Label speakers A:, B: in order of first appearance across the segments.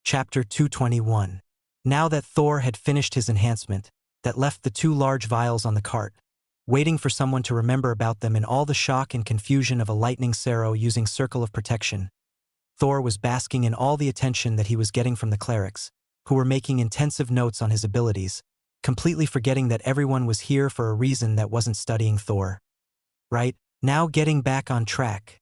A: Chapter 221. Now that Thor had finished his enhancement, that left the 2 large vials on the cart, waiting for someone to remember about them in all the shock and confusion of a lightning Sero using Circle of Protection, Thor was basking in all the attention that he was getting from the clerics, who were making intensive notes on his abilities, completely forgetting that everyone was here for a reason that wasn't studying Thor. Right, now getting back on track.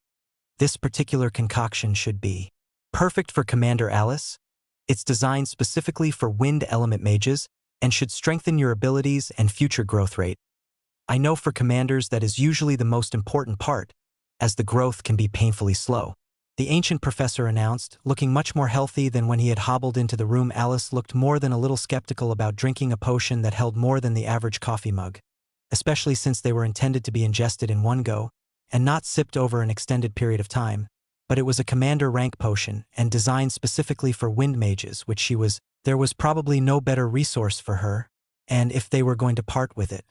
A: This particular concoction should be perfect for Commander Alice. It's designed specifically for wind element mages and should strengthen your abilities and future growth rate. I know for commanders that is usually the most important part, as the growth can be painfully slow. The ancient professor announced, looking much more healthy than when he had hobbled into the room. Alice looked more than a little skeptical about drinking a potion that held more than the average coffee mug, especially since they were intended to be ingested in one go, and not sipped over an extended period of time. But it was a commander rank potion, and designed specifically for wind mages, which there was probably no better resource for her, and if they were going to part with it,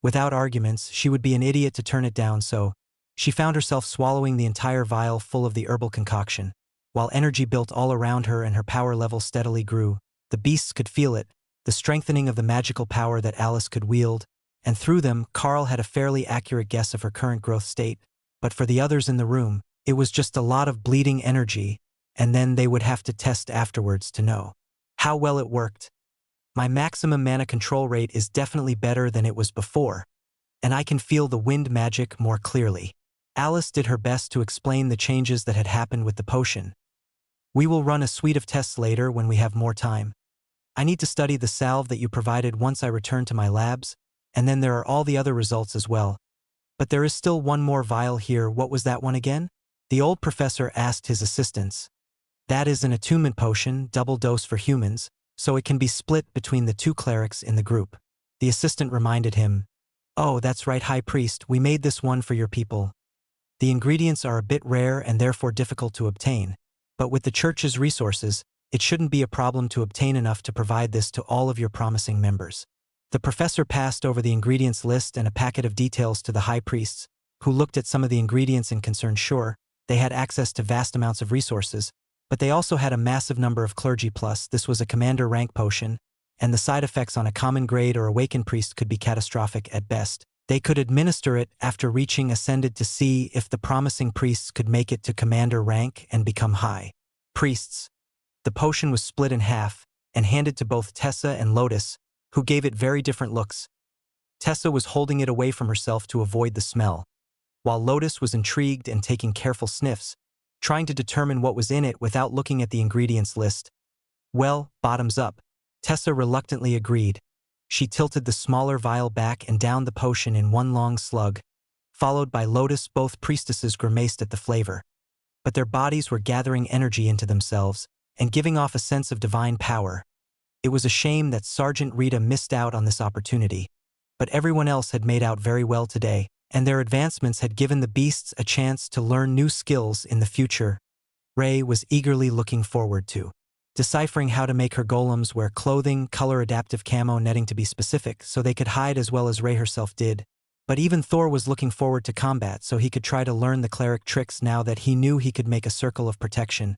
A: without arguments, she would be an idiot to turn it down, so she found herself swallowing the entire vial full of the herbal concoction. While energy built all around her and her power level steadily grew, the beasts could feel it, the strengthening of the magical power that Alice could wield, and through them, Carl had a fairly accurate guess of her current growth state. But for the others in the room, it was just a lot of bleeding energy, and then they would have to test afterwards to know how well it worked. My maximum mana control rate is definitely better than it was before, and I can feel the wind magic more clearly. Alice did her best to explain the changes that had happened with the potion. We will run a suite of tests later when we have more time. I need to study the salve that you provided once I return to my labs, and then there are all the other results as well. But there is still one more vial here. What was that one again? The old professor asked his assistants. That is an attunement potion, double dose for humans, so it can be split between the 2 clerics in the group. The assistant reminded him, "Oh, that's right, High Priest, we made this one for your people. The ingredients are a bit rare and therefore difficult to obtain, but with the church's resources, it shouldn't be a problem to obtain enough to provide this to all of your promising members." The professor passed over the ingredients list and a packet of details to the high priests, who looked at some of the ingredients and concerned. Sure, they had access to vast amounts of resources, but they also had a massive number of clergy. Plus, this was a commander rank potion, and the side effects on a common grade or awakened priest could be catastrophic at best. They could administer it after reaching ascended to see if the promising priests could make it to commander rank and become high priests. The potion was split in half and handed to both Tessa and Lotus, who gave it very different looks. Tessa was holding it away from herself to avoid the smell, while Lotus was intrigued and taking careful sniffs, trying to determine what was in it without looking at the ingredients list. Well, bottoms up. Tessa reluctantly agreed. She tilted the smaller vial back and downed the potion in one long slug, followed by Lotus. Both priestesses grimaced at the flavor, but their bodies were gathering energy into themselves and giving off a sense of divine power. It was a shame that Sergeant Rita missed out on this opportunity, but everyone else had made out very well today, and their advancements had given the beasts a chance to learn new skills in the future. Ray was eagerly looking forward to deciphering how to make her golems wear clothing, color-adaptive camo netting to be specific, so they could hide as well as Ray herself did. But even Thor was looking forward to combat so he could try to learn the cleric tricks now that he knew he could make a circle of protection.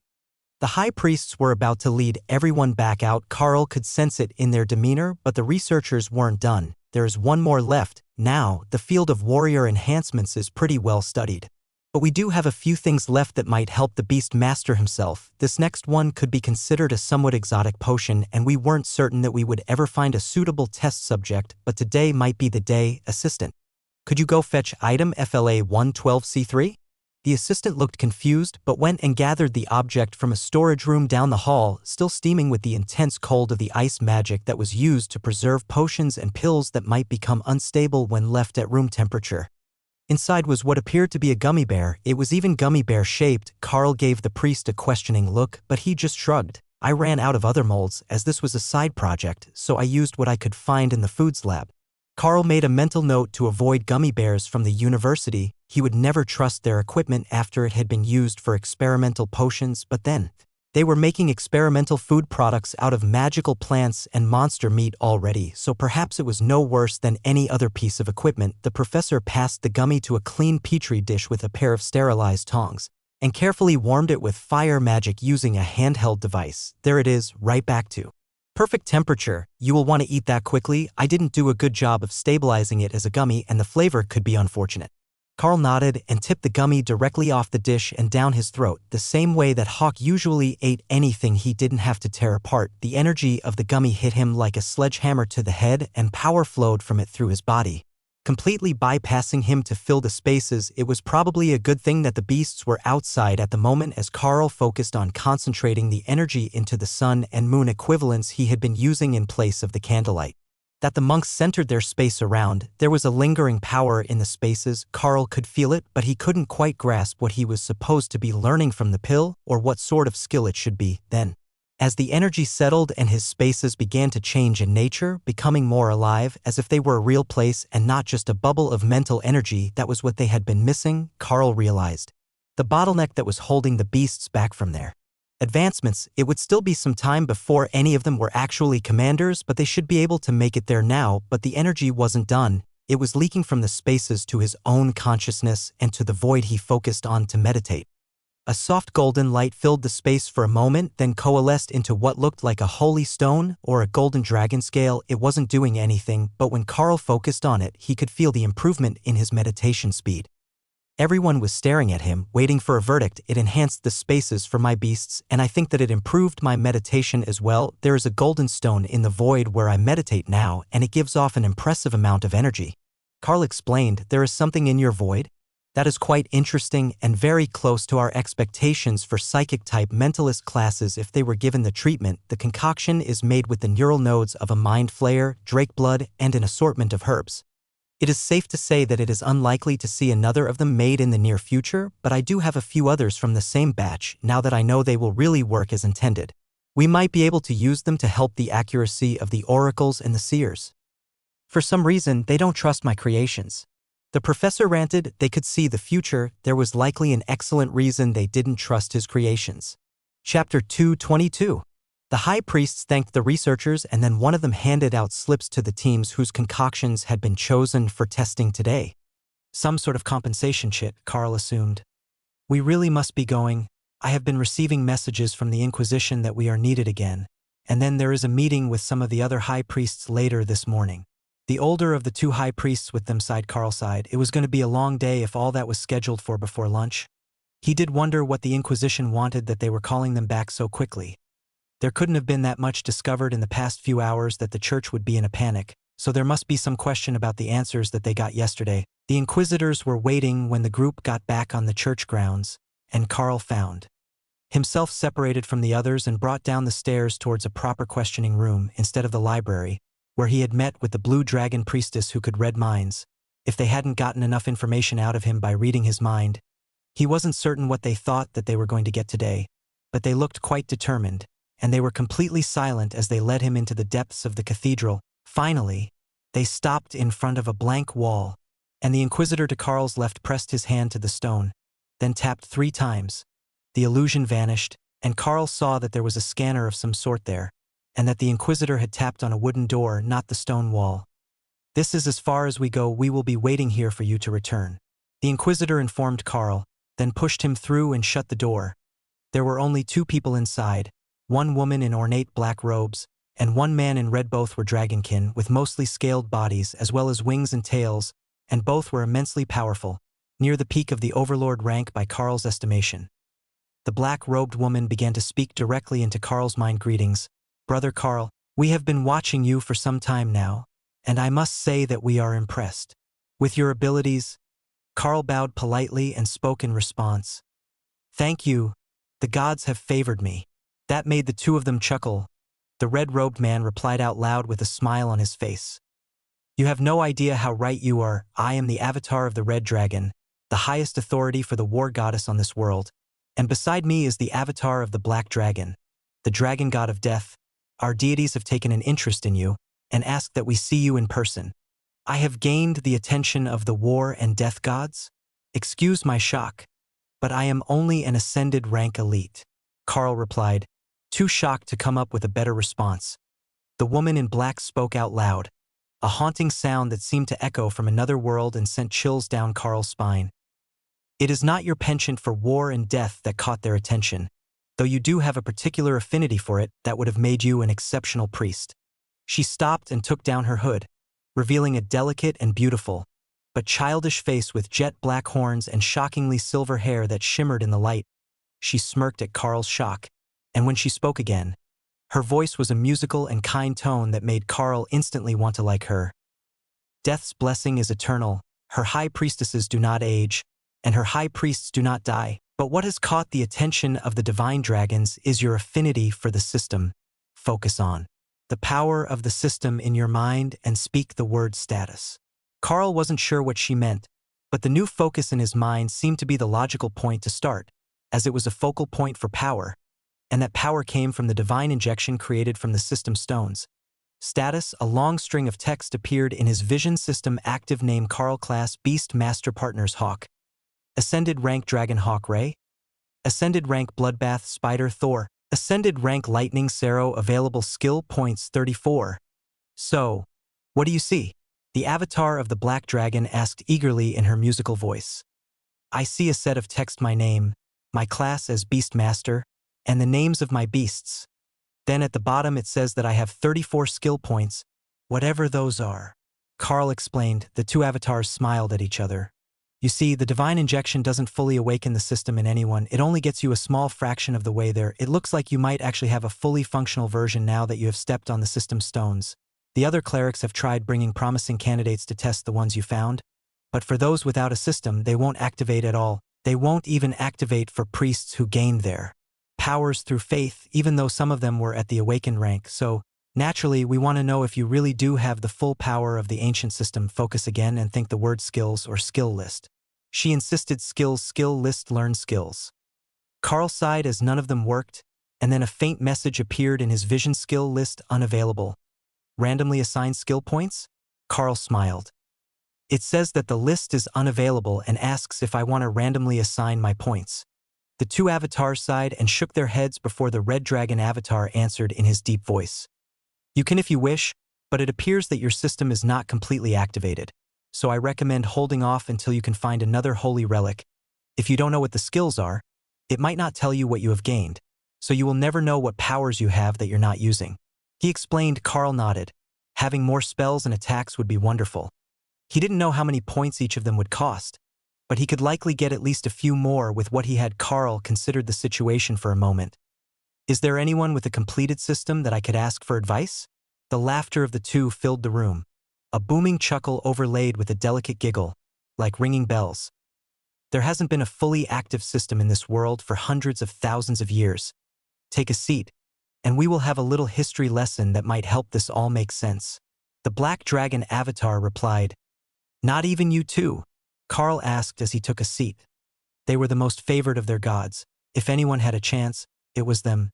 A: The high priests were about to lead everyone back out. Carl could sense it in their demeanor, but the researchers weren't done. There is one more left. Now, the field of warrior enhancements is pretty well studied. But we do have a few things left that might help the Beastmaster himself. This next one could be considered a somewhat exotic potion, and we weren't certain that we would ever find a suitable test subject, but today might be the day. Assistant, could you go fetch item FLA 112C3? The assistant looked confused, but went and gathered the object from a storage room down the hall, still steaming with the intense cold of the ice magic that was used to preserve potions and pills that might become unstable when left at room temperature. Inside was what appeared to be a gummy bear. It was even gummy bear-shaped. Carl gave the priest a questioning look, but he just shrugged. I ran out of other molds, as this was a side project, so I used what I could find in the foods lab. Carl made a mental note to avoid gummy bears from the university. He would never trust their equipment after it had been used for experimental potions, but then they were making experimental food products out of magical plants and monster meat already, so perhaps it was no worse than any other piece of equipment. The professor passed the gummy to a clean petri dish with a pair of sterilized tongs. and carefully warmed it with fire magic using a handheld device. There it is, right back to perfect temperature. You will want to eat that quickly. I didn't do a good job of stabilizing it as a gummy and the flavor could be unfortunate. Carl nodded and tipped the gummy directly off the dish and down his throat, the same way that Hawk usually ate anything he didn't have to tear apart. The energy of the gummy hit him like a sledgehammer to the head and power flowed from it through his body, completely bypassing him to fill the spaces. It was probably a good thing that the beasts were outside at the moment, as Carl focused on concentrating the energy into the sun and moon equivalents he had been using in place of the candlelight. That the monks centered their space around, there was a lingering power in the spaces. Carl could feel it, but he couldn't quite grasp what he was supposed to be learning from the pill or what sort of skill it should be. Then, as the energy settled and his spaces began to change in nature, becoming more alive, as if they were a real place and not just a bubble of mental energy, that was what they had been missing, Carl realized. The bottleneck that was holding the beasts back from their advancements. It would still be some time before any of them were actually commanders, but they should be able to make it there now. But the energy wasn't done. It was leaking from the spaces to his own consciousness and to the void he focused on to meditate. A soft golden light filled the space for a moment, then coalesced into what looked like a holy stone or a golden dragon scale. It wasn't doing anything, but when Carl focused on it, he could feel the improvement in his meditation speed. Everyone was staring at him, waiting for a verdict. It enhanced the spaces for my beasts, and I think that it improved my meditation as well. There is a golden stone in the void where I meditate now, and it gives off an impressive amount of energy. Carl explained, there is something in your void that is quite interesting and very close to our expectations for psychic-type mentalist classes if they were given the treatment. The concoction is made with the neural nodes of a mind flayer, drake blood, and an assortment of herbs. It is safe to say that it is unlikely to see another of them made in the near future, but I do have a few others from the same batch now that I know they will really work as intended. We might be able to use them to help the accuracy of the oracles and the seers. For some reason, they don't trust my creations. The professor ranted. They could see the future. There was likely an excellent reason they didn't trust his creations. Chapter 222. The high priests thanked the researchers, and then one of them handed out slips to the teams whose concoctions had been chosen for testing today. Some sort of compensation shit, Carl assumed. We really must be going. I have been receiving messages from the Inquisition that we are needed again, and then there is a meeting with some of the other high priests later this morning. The older of the two high priests with them sighed. Carl sighed. It was going to be a long day if all that was scheduled for before lunch. He did wonder what the Inquisition wanted that they were calling them back so quickly. There couldn't have been that much discovered in the past few hours that the church would be in a panic, so there must be some question about the answers that they got yesterday. The Inquisitors were waiting when the group got back on the church grounds, and Carl found himself separated from the others and brought down the stairs towards a proper questioning room instead of the library, where he had met with the blue dragon priestess who could read minds. If they hadn't gotten enough information out of him by reading his mind, he wasn't certain what they thought that they were going to get today, but they looked quite determined, and they were completely silent as they led him into the depths of the cathedral. Finally, they stopped in front of a blank wall, and the Inquisitor to Carl's left pressed his hand to the stone, then tapped 3 times. The illusion vanished, and Carl saw that there was a scanner of some sort there, and that the Inquisitor had tapped on a wooden door, not the stone wall. This is as far as we go. We will be waiting here for you to return, the Inquisitor informed Carl, then pushed him through and shut the door. There were only 2 people inside. One woman in ornate black robes, and one man in red. Both were dragonkin with mostly scaled bodies as well as wings and tails, and both were immensely powerful, near the peak of the overlord rank by Carl's estimation. The black-robed woman began to speak directly into Carl's mind. Greetings, Brother Carl. We have been watching you for some time now, and I must say that we are impressed with your abilities. Carl bowed politely and spoke in response. Thank you. The gods have favored me. That made the 2 of them chuckle. The red-robed man replied out loud with a smile on his face. You have no idea how right you are. I am the avatar of the red dragon, the highest authority for the war goddess on this world, and beside me is the avatar of the black dragon, the dragon god of death. Our deities have taken an interest in you and asked that we see you in person. I have gained the attention of the war and death gods. Excuse my shock, but I am only an ascended rank elite, Carl replied, too shocked to come up with a better response. The woman in black spoke out loud, a haunting sound that seemed to echo from another world and sent chills down Carl's spine. It is not your penchant for war and death that caught their attention, though you do have a particular affinity for it that would have made you an exceptional priest. She stopped and took down her hood, revealing a delicate and beautiful, but childish face with jet black horns and shockingly silver hair that shimmered in the light. She smirked at Carl's shock, and when she spoke again, her voice was a musical and kind tone that made Carl instantly want to like her. Death's blessing is eternal, her high priestesses do not age, and her high priests do not die. But what has caught the attention of the divine dragons is your affinity for the system. Focus on the power of the system in your mind and speak the word status. Carl wasn't sure what she meant, but the new focus in his mind seemed to be the logical point to start, as it was a focal point for power, and that power came from the divine injection created from the system stones. Status, a long string of text appeared in his vision system active name Carl class Beastmaster partners Hawk. Ascended rank Dragon Hawk Ray. Ascended rank Bloodbath Spider Thor. Ascended rank Lightning Sarrow available skill points 34. So, what do you see? The avatar of the Black Dragon asked eagerly in her musical voice. I see a set of text my name, my class as Beastmaster, and the names of my beasts. Then at the bottom it says that I have 34 skill points, whatever those are. Carl explained. The two avatars smiled at each other. You see, the divine injection doesn't fully awaken the system in anyone, it only gets you a small fraction of the way there. It looks like you might actually have a fully functional version now that you have stepped on the system stones. The other clerics have tried bringing promising candidates to test the ones you found, but for those without a system, they won't activate at all. They won't even activate for priests who gained their powers through faith, even though some of them were at the awakened rank. So, naturally, we want to know if you really do have the full power of the ancient system. Focus again and think the word skills or skill list. She insisted skills, skill list, learn skills. Carl sighed as none of them worked, and then a faint message appeared in his vision skill list unavailable. Randomly assigned skill points? Carl smiled. It says that the list is unavailable and asks if I want to randomly assign my points. The two avatars sighed and shook their heads before the Red Dragon avatar answered in his deep voice. You can if you wish, but it appears that your system is not completely activated. So I recommend holding off until you can find another holy relic. If you don't know what the skills are, it might not tell you what you have gained, so you will never know what powers you have that you're not using. He explained. Carl nodded. Having more spells and attacks would be wonderful. He didn't know how many points each of them would cost, but he could likely get at least a few more with what he had. Carl considered the situation for a moment. Is there anyone with a completed system that I could ask for advice? The laughter of the two filled the room. A booming chuckle overlaid with a delicate giggle, like ringing bells. There hasn't been a fully active system in this world for hundreds of thousands of years. Take a seat, and we will have a little history lesson that might help this all make sense. The Black Dragon avatar replied. Not even you two? Carl asked as he took a seat. They were the most favored of their gods. If anyone had a chance, it was them.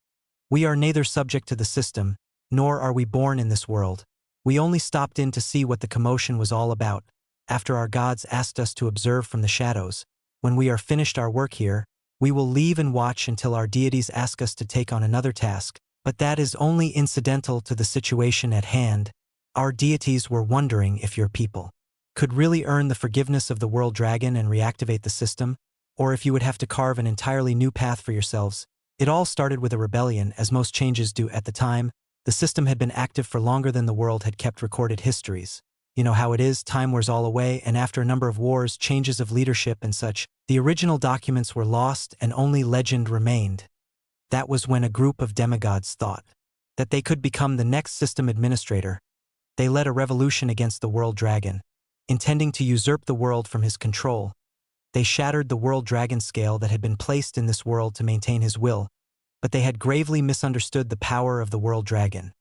A: We are neither subject to the system, nor are we born in this world. We only stopped in to see what the commotion was all about, after our gods asked us to observe from the shadows. When we are finished our work here, we will leave and watch until our deities ask us to take on another task, but that is only incidental to the situation at hand. Our deities were wondering if your people could really earn the forgiveness of the World Dragon and reactivate the system, or if you would have to carve an entirely new path for yourselves. It all started with a rebellion, as most changes do at the time. The system had been active for longer than the world had kept recorded histories. You know how it is, time wears all away, and after a number of wars, changes of leadership and such, the original documents were lost and only legend remained. That was when a group of demigods thought that they could become the next system administrator. They led a revolution against the World Dragon, intending to usurp the world from his control. They shattered the World Dragon scale that had been placed in this world to maintain his will, but they had gravely misunderstood the power of the World Dragon.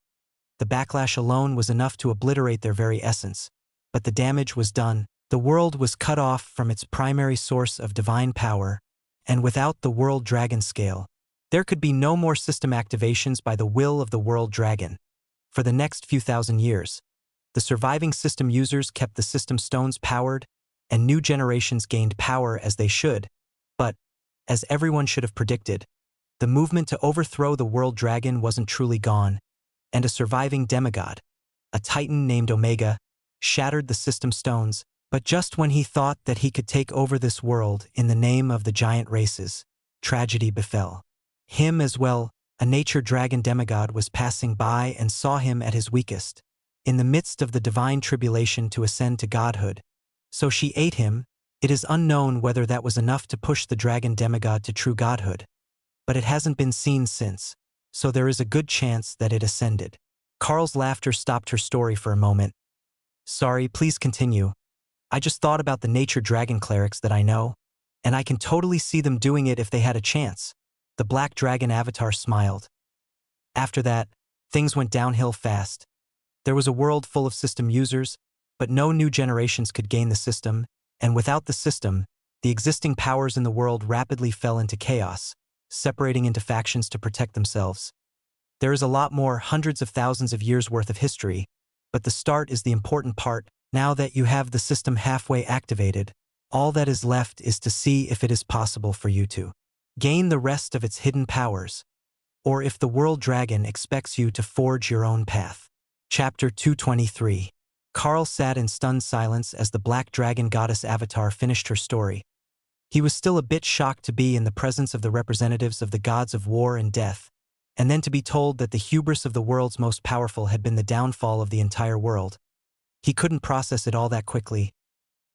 A: The backlash alone was enough to obliterate their very essence, but the damage was done. The world was cut off from its primary source of divine power, and without the World Dragon scale, there could be no more system activations by the will of the World Dragon. For the next few thousand years, the surviving system users kept the system stones powered, and new generations gained power as they should, but, as everyone should have predicted, the movement to overthrow the World Dragon wasn't truly gone, and a surviving demigod, a titan named Omega, shattered the system stones, But just when he thought that he could take over this world in the name of the giant races, tragedy befell. Him as well, a nature dragon demigod was passing by and saw him at his weakest, in the midst of the divine tribulation to ascend to godhood. So she ate him. It is unknown whether that was enough to push the dragon demigod to true godhood. But it hasn't been seen since, so there is a good chance that it ascended. Carl's laughter stopped her story for a moment. Sorry, please continue. I just thought about the nature dragon clerics that I know, and I can totally see them doing it if they had a chance. The black dragon avatar smiled. After that, things went downhill fast. There was a world full of system users, but no new generations could gain the system, and without the system, the existing powers in the world rapidly fell into chaos, separating into factions to protect themselves. There is a lot more, hundreds of thousands of years worth of history, but the start is the important part. Now that you have the system halfway activated, all that is left is to see if it is possible for you to gain the rest of its hidden powers, or if the world dragon expects you to forge your own path. Chapter 223. Carl sat in stunned silence as the black dragon goddess avatar finished her story. He was still a bit shocked to be in the presence of the representatives of the gods of war and death, and then to be told that the hubris of the world's most powerful had been the downfall of the entire world. He couldn't process it all that quickly.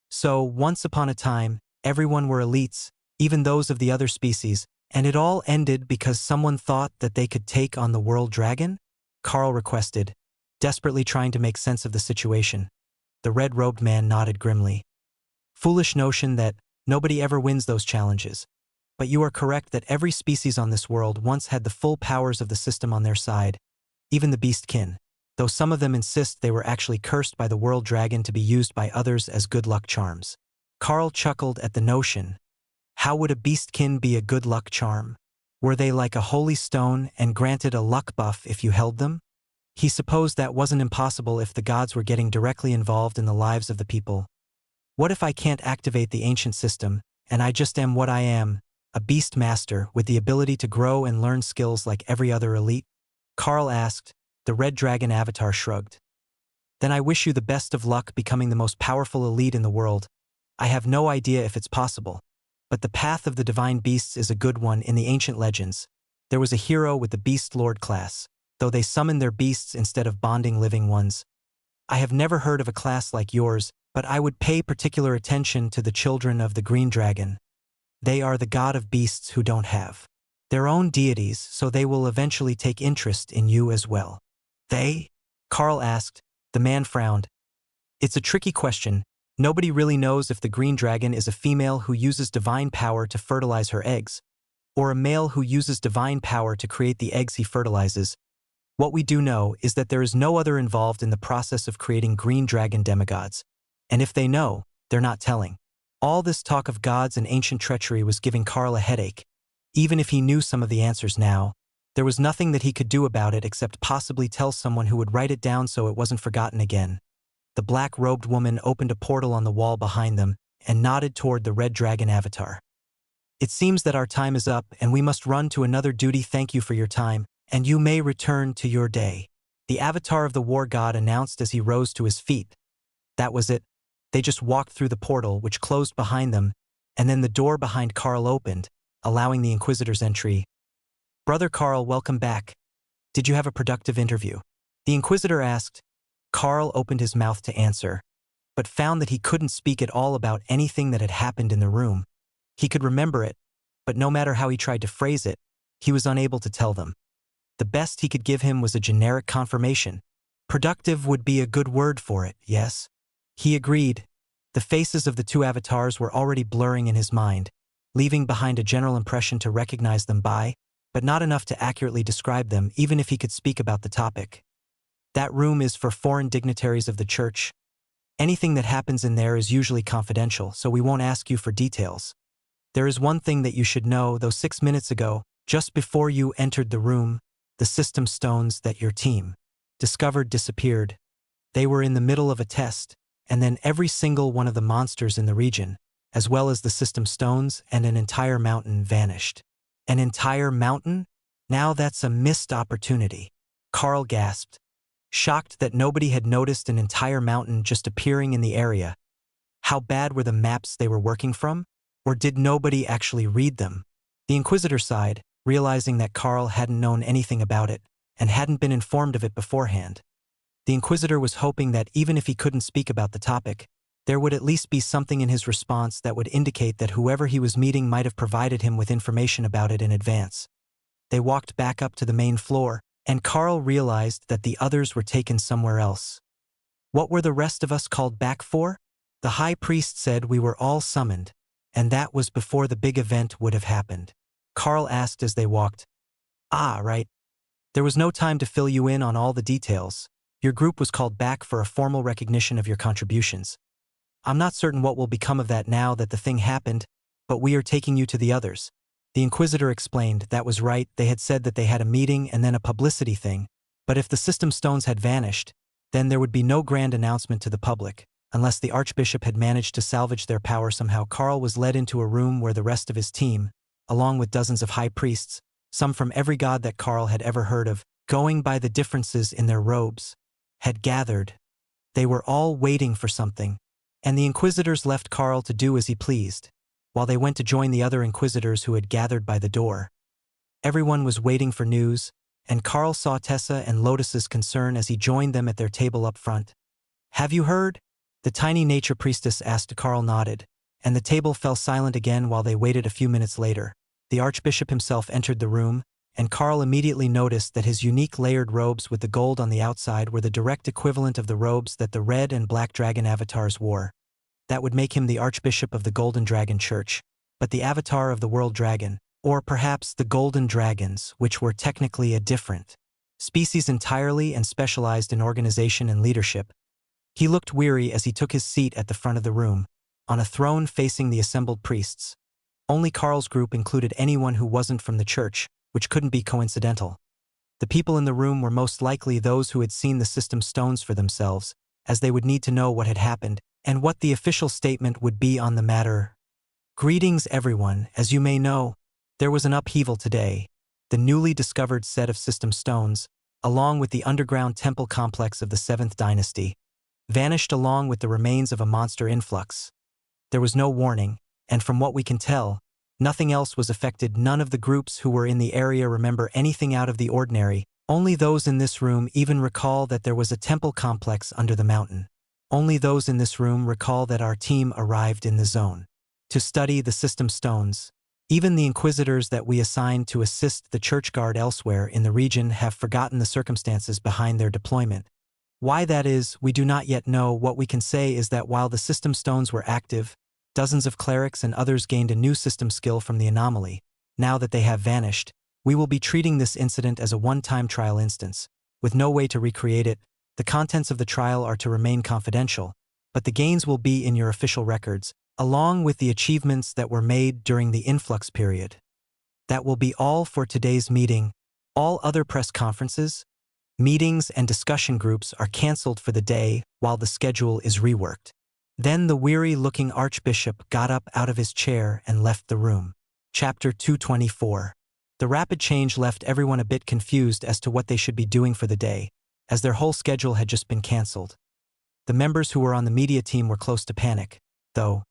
A: So, once upon a time, everyone were elites, even those of the other species, and it all ended because someone thought that they could take on the world dragon? Carl requested, desperately trying to make sense of the situation. The red-robed man nodded grimly. Foolish notion that nobody ever wins those challenges. But you are correct that every species on this world once had the full powers of the system on their side, even the beastkin, though some of them insist they were actually cursed by the world dragon to be used by others as good luck charms. Carl chuckled at the notion. How would a beastkin be a good luck charm? Were they like a holy stone and granted a luck buff if you held them? He supposed that wasn't impossible if the gods were getting directly involved in the lives of the people. What if I can't activate the ancient system, and I just am what I am, a Beastmaster with the ability to grow and learn skills like every other elite? Carl asked. The red dragon avatar shrugged. Then I wish you the best of luck becoming the most powerful elite in the world. I have no idea if it's possible, but the path of the divine beasts is a good one. In the ancient legends, there was a hero with the beast lord class, though they summoned their beasts instead of bonding living ones. I have never heard of a class like yours, but I would pay particular attention to the children of the green dragon. They are the god of beasts who don't have their own deities, so they will eventually take interest in you as well. They? Carl asked. The man frowned. It's a tricky question. Nobody really knows if the green dragon is a female who uses divine power to fertilize her eggs, or a male who uses divine power to create the eggs he fertilizes. What we do know is that there is no other involved in the process of creating green dragon demigods, and if they know, they're not telling. All this talk of gods and ancient treachery was giving Carl a headache. Even if he knew some of the answers now, there was nothing that he could do about it except possibly tell someone who would write it down so it wasn't forgotten again. The black-robed woman opened a portal on the wall behind them and nodded toward the red dragon avatar. It seems that our time is up and we must run to another duty. Thank you for your time, and you may return to your day. The avatar of the war god announced as he rose to his feet. That was it. They just walked through the portal, which closed behind them, and then the door behind Carl opened, allowing the Inquisitor's entry. Brother Carl, welcome back. Did you have a productive interview? The Inquisitor asked. Carl opened his mouth to answer, but found that he couldn't speak at all about anything that had happened in the room. He could remember it, but no matter how he tried to phrase it, he was unable to tell them. The best he could give him was a generic confirmation. Productive would be a good word for it, yes? He agreed. The faces of the two avatars were already blurring in his mind, leaving behind a general impression to recognize them by, but not enough to accurately describe them even if he could speak about the topic. That room is for foreign dignitaries of the church. Anything that happens in there is usually confidential, so we won't ask you for details. There is one thing that you should know, though 6 minutes ago, just before you entered the room, the system stones that your team discovered disappeared. They were in the middle of a test, and then every single one of the monsters in the region, as well as the system stones and an entire mountain vanished. An entire mountain? Now that's a missed opportunity. Carl gasped, shocked that nobody had noticed an entire mountain just appearing in the area. How bad were the maps they were working from? Or did nobody actually read them? The Inquisitor sighed, realizing that Carl hadn't known anything about it, and hadn't been informed of it beforehand. The Inquisitor was hoping that even if he couldn't speak about the topic, there would at least be something in his response that would indicate that whoever he was meeting might have provided him with information about it in advance. They walked back up to the main floor, and Carl realized that the others were taken somewhere else. What were the rest of us called back for? The High Priest said we were all summoned, and that was before the big event would have happened. Carl asked as they walked. Ah, right. There was no time to fill you in on all the details. Your group was called back for a formal recognition of your contributions. I'm not certain what will become of that now that the thing happened, but we are taking you to the others. The Inquisitor explained that was right. They had said that they had a meeting and then a publicity thing, but if the system stones had vanished, then there would be no grand announcement to the public, unless the Archbishop had managed to salvage their power somehow. Carl was led into a room where the rest of his team, along with dozens of high priests, some from every god that Carl had ever heard of, going by the differences in their robes, had gathered. They were all waiting for something, and the Inquisitors left Carl to do as he pleased, while they went to join the other Inquisitors who had gathered by the door. Everyone was waiting for news, and Carl saw Tessa and Lotus's concern as he joined them at their table up front. Have you heard? The tiny nature priestess asked. Carl nodded, and the table fell silent again while they waited. A few minutes later, the Archbishop himself entered the room, and Carl immediately noticed that his unique layered robes with the gold on the outside were the direct equivalent of the robes that the red and black dragon avatars wore. That would make him the Archbishop of the Golden Dragon Church, but the avatar of the World Dragon, or perhaps the Golden Dragons, which were technically a different species entirely and specialized in organization and leadership. He looked weary as he took his seat at the front of the room, on a throne facing the assembled priests. Only Carl's group included anyone who wasn't from the church, which couldn't be coincidental. The people in the room were most likely those who had seen the system stones for themselves, as they would need to know what had happened and what the official statement would be on the matter. Greetings everyone. As you may know, there was an upheaval today. The newly discovered set of system stones, along with the underground temple complex of the 7th dynasty, vanished along with the remains of a monster influx. There was no warning, and from what we can tell, nothing else was affected. None of the groups who were in the area remember anything out of the ordinary. Only those in this room even recall that there was a temple complex under the mountain. Only those in this room recall that our team arrived in the zone to study the system stones. Even the Inquisitors that we assigned to assist the church guard elsewhere in the region have forgotten the circumstances behind their deployment. Why that is, we do not yet know. What we can say is that while the system stones were active, dozens of clerics and others gained a new system skill from the anomaly. Now that they have vanished, we will be treating this incident as a one-time trial instance, with no way to recreate it. The contents of the trial are to remain confidential, but the gains will be in your official records, along with the achievements that were made during the influx period. That will be all for today's meeting. All other press conferences, meetings, and discussion groups are cancelled for the day while the schedule is reworked. Then the weary-looking Archbishop got up out of his chair and left the room. Chapter 224. The rapid change left everyone a bit confused as to what they should be doing for the day, as their whole schedule had just been cancelled. The members who were on the media team were close to panic, though.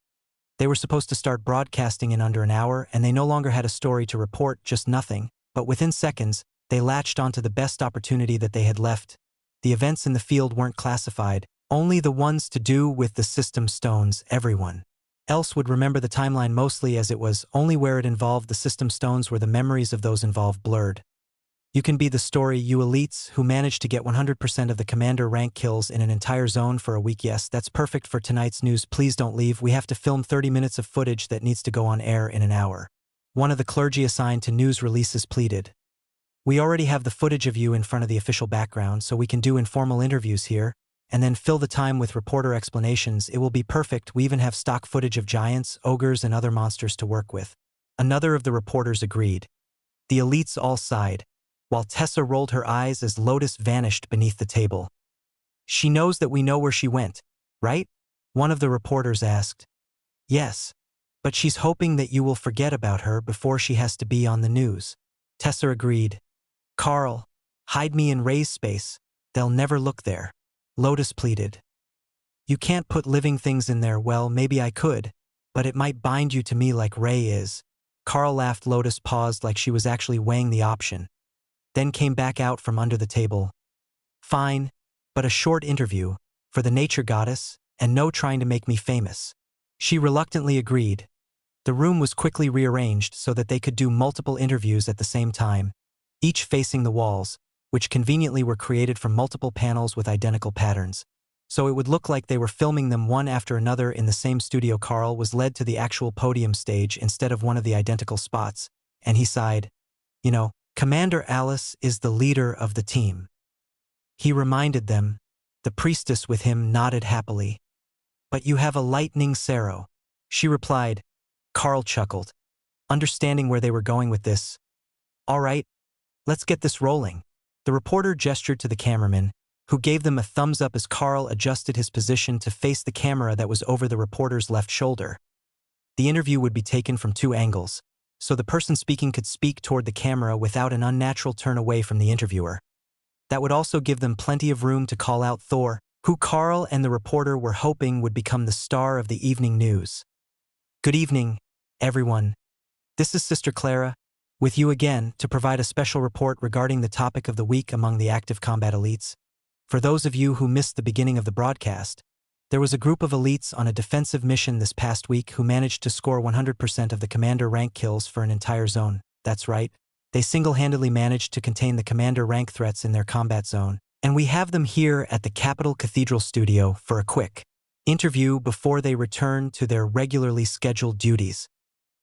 A: They were supposed to start broadcasting in under an hour, and they no longer had a story to report, just nothing, but within seconds, they latched onto the best opportunity that they had left. The events in the field weren't classified, only the ones to do with the system stones. Everyone else would remember the timeline mostly as it was, only where it involved the system stones were the memories of those involved blurred. You can be the story, you elites who managed to get 100% of the commander rank kills in an entire zone for a week. Yes, that's perfect for tonight's news. Please don't leave. We have to film 30 minutes of footage that needs to go on air in an hour. One of the clergy assigned to news releases pleaded. We already have the footage of you in front of the official background, so we can do informal interviews here, and then fill the time with reporter explanations. It will be perfect. We even have stock footage of giants, ogres, and other monsters to work with. Another of the reporters agreed. The elites all sighed, while Tessa rolled her eyes as Lotus vanished beneath the table. She knows that we know where she went, right? One of the reporters asked. Yes, but she's hoping that you will forget about her before she has to be on the news. Tessa agreed. Carl, hide me in Ray's space. They'll never look there. Lotus pleaded. You can't put living things in there. Well, maybe I could, but it might bind you to me like Ray is. Carl laughed. Lotus paused like she was actually weighing the option, then came back out from under the table. Fine, but a short interview, for the nature goddess, and no trying to make me famous. She reluctantly agreed. The room was quickly rearranged so that they could do multiple interviews at the same time, each facing the walls, which conveniently were created from multiple panels with identical patterns. So it would look like they were filming them one after another in the same studio. Carl was led to the actual podium stage instead of one of the identical spots, and he sighed. You know, Commander Alice is the leader of the team. He reminded them. The priestess with him nodded happily. But you have a lightning Sarrow. She replied. Carl chuckled, understanding where they were going with this. All right, let's get this rolling. The reporter gestured to the cameraman, who gave them a thumbs up as Carl adjusted his position to face the camera that was over the reporter's left shoulder. The interview would be taken from 2 angles, so the person speaking could speak toward the camera without an unnatural turn away from the interviewer. That would also give them plenty of room to call out Thor, who Carl and the reporter were hoping would become the star of the evening news. Good evening, everyone. This is Sister Clara, with you again to provide a special report regarding the topic of the week among the active combat elites. For those of you who missed the beginning of the broadcast, there was a group of elites on a defensive mission this past week who managed to score 100% of the commander rank kills for an entire zone. That's right, they single-handedly managed to contain the commander rank threats in their combat zone, and we have them here at the Capital Cathedral studio for a quick interview before they return to their regularly scheduled duties.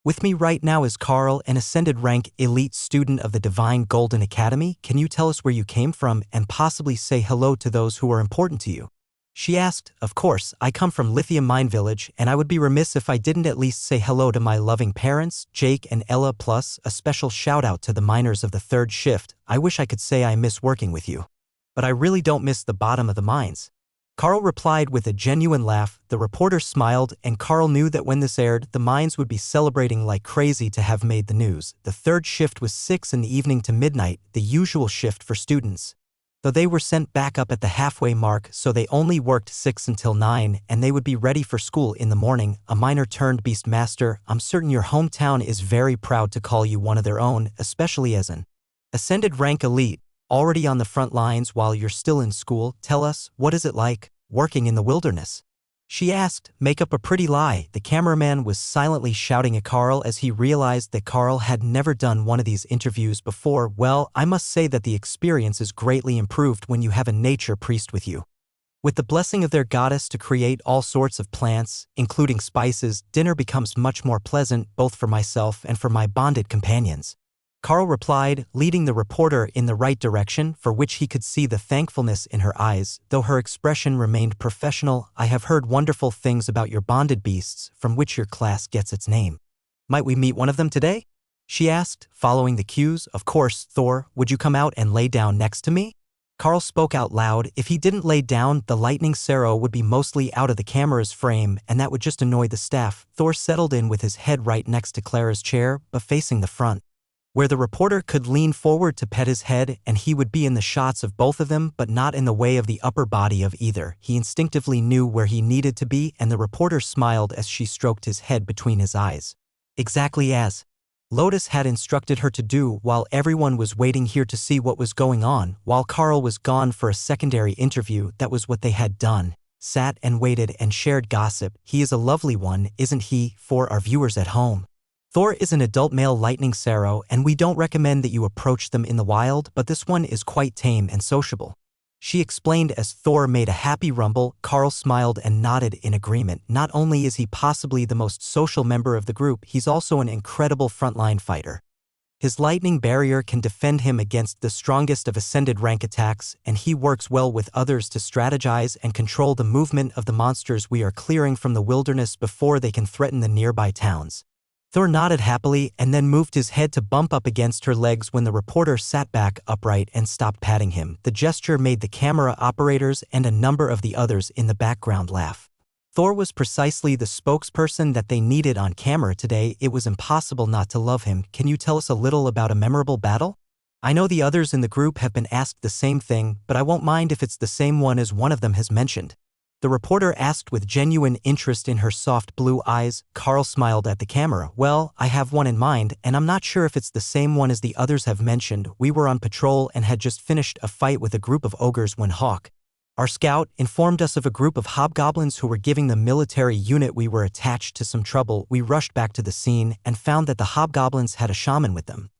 A: With me right now is Carl, an ascended rank elite student of the Divine Golden Academy. Can you tell us where you came from and possibly say hello to those who are important to you? She asked. Of course, I come from Lithium Mine Village, and I would be remiss if I didn't at least say hello to my loving parents, Jake and Ella, plus a special shout out to the miners of the 3rd shift. I wish I could say I miss working with you, but I really don't miss the bottom of the mines. Carl replied with a genuine laugh. The reporter smiled, and Carl knew that when this aired, the mines would be celebrating like crazy to have made the news. The 3rd shift was 6 in the evening to midnight, the usual shift for students. Though they were sent back up at the halfway mark, so they only worked 6 until 9, and they would be ready for school in the morning. A miner turned Beastmaster, I'm certain your hometown is very proud to call you one of their own, especially as an ascended rank elite. Already on the front lines while you're still in school. Tell us, what is it like, working in the wilderness? She asked. Make up a pretty lie. The cameraman was silently shouting at Carl as he realized that Carl had never done one of these interviews before. Well, I must say that the experience is greatly improved when you have a nature priest with you. With the blessing of their goddess to create all sorts of plants, including spices, dinner becomes much more pleasant both for myself and for my bonded companions. Carl replied, leading the reporter in the right direction, for which he could see the thankfulness in her eyes, though her expression remained professional. I have heard wonderful things about your bonded beasts, from which your class gets its name. Might we meet one of them today? She asked, following the cues. Of course, Thor, would you come out and lay down next to me? Carl spoke out loud. If he didn't lay down, the lightning Sarrow would be mostly out of the camera's frame, and that would just annoy the staff. Thor settled in with his head right next to Clara's chair, but facing the front, where the reporter could lean forward to pet his head, and he would be in the shots of both of them, but not in the way of the upper body of either. He instinctively knew where he needed to be, and the reporter smiled as she stroked his head between his eyes. Exactly as Lotus had instructed her to do. While everyone was waiting here to see what was going on, while Carl was gone for a secondary interview, that was what they had done. Sat and waited and shared gossip. He is a lovely one, isn't he, for our viewers at home? Thor is an adult male lightning Sarrow, and we don't recommend that you approach them in the wild, but this one is quite tame and sociable. She explained as Thor made a happy rumble. Carl smiled and nodded in agreement. Not only is he possibly the most social member of the group, he's also an incredible frontline fighter. His lightning barrier can defend him against the strongest of ascended rank attacks, and he works well with others to strategize and control the movement of the monsters we are clearing from the wilderness before they can threaten the nearby towns. Thor nodded happily and then moved his head to bump up against her legs when the reporter sat back upright and stopped patting him. The gesture made the camera operators and a number of the others in the background laugh. Thor was precisely the spokesperson that they needed on camera today. It was impossible not to love him. Can you tell us a little about a memorable battle? I know the others in the group have been asked the same thing, but I won't mind if it's the same one as one of them has mentioned. The reporter asked with genuine interest in her soft blue eyes. Carl smiled at the camera. Well, I have one in mind, and I'm not sure if it's the same one as the others have mentioned. We were on patrol and had just finished a fight with a group of ogres when Hawk, our scout, informed us of a group of hobgoblins who were giving the military unit we were attached to some trouble. We rushed back to the scene and found that the hobgoblins had a shaman with them,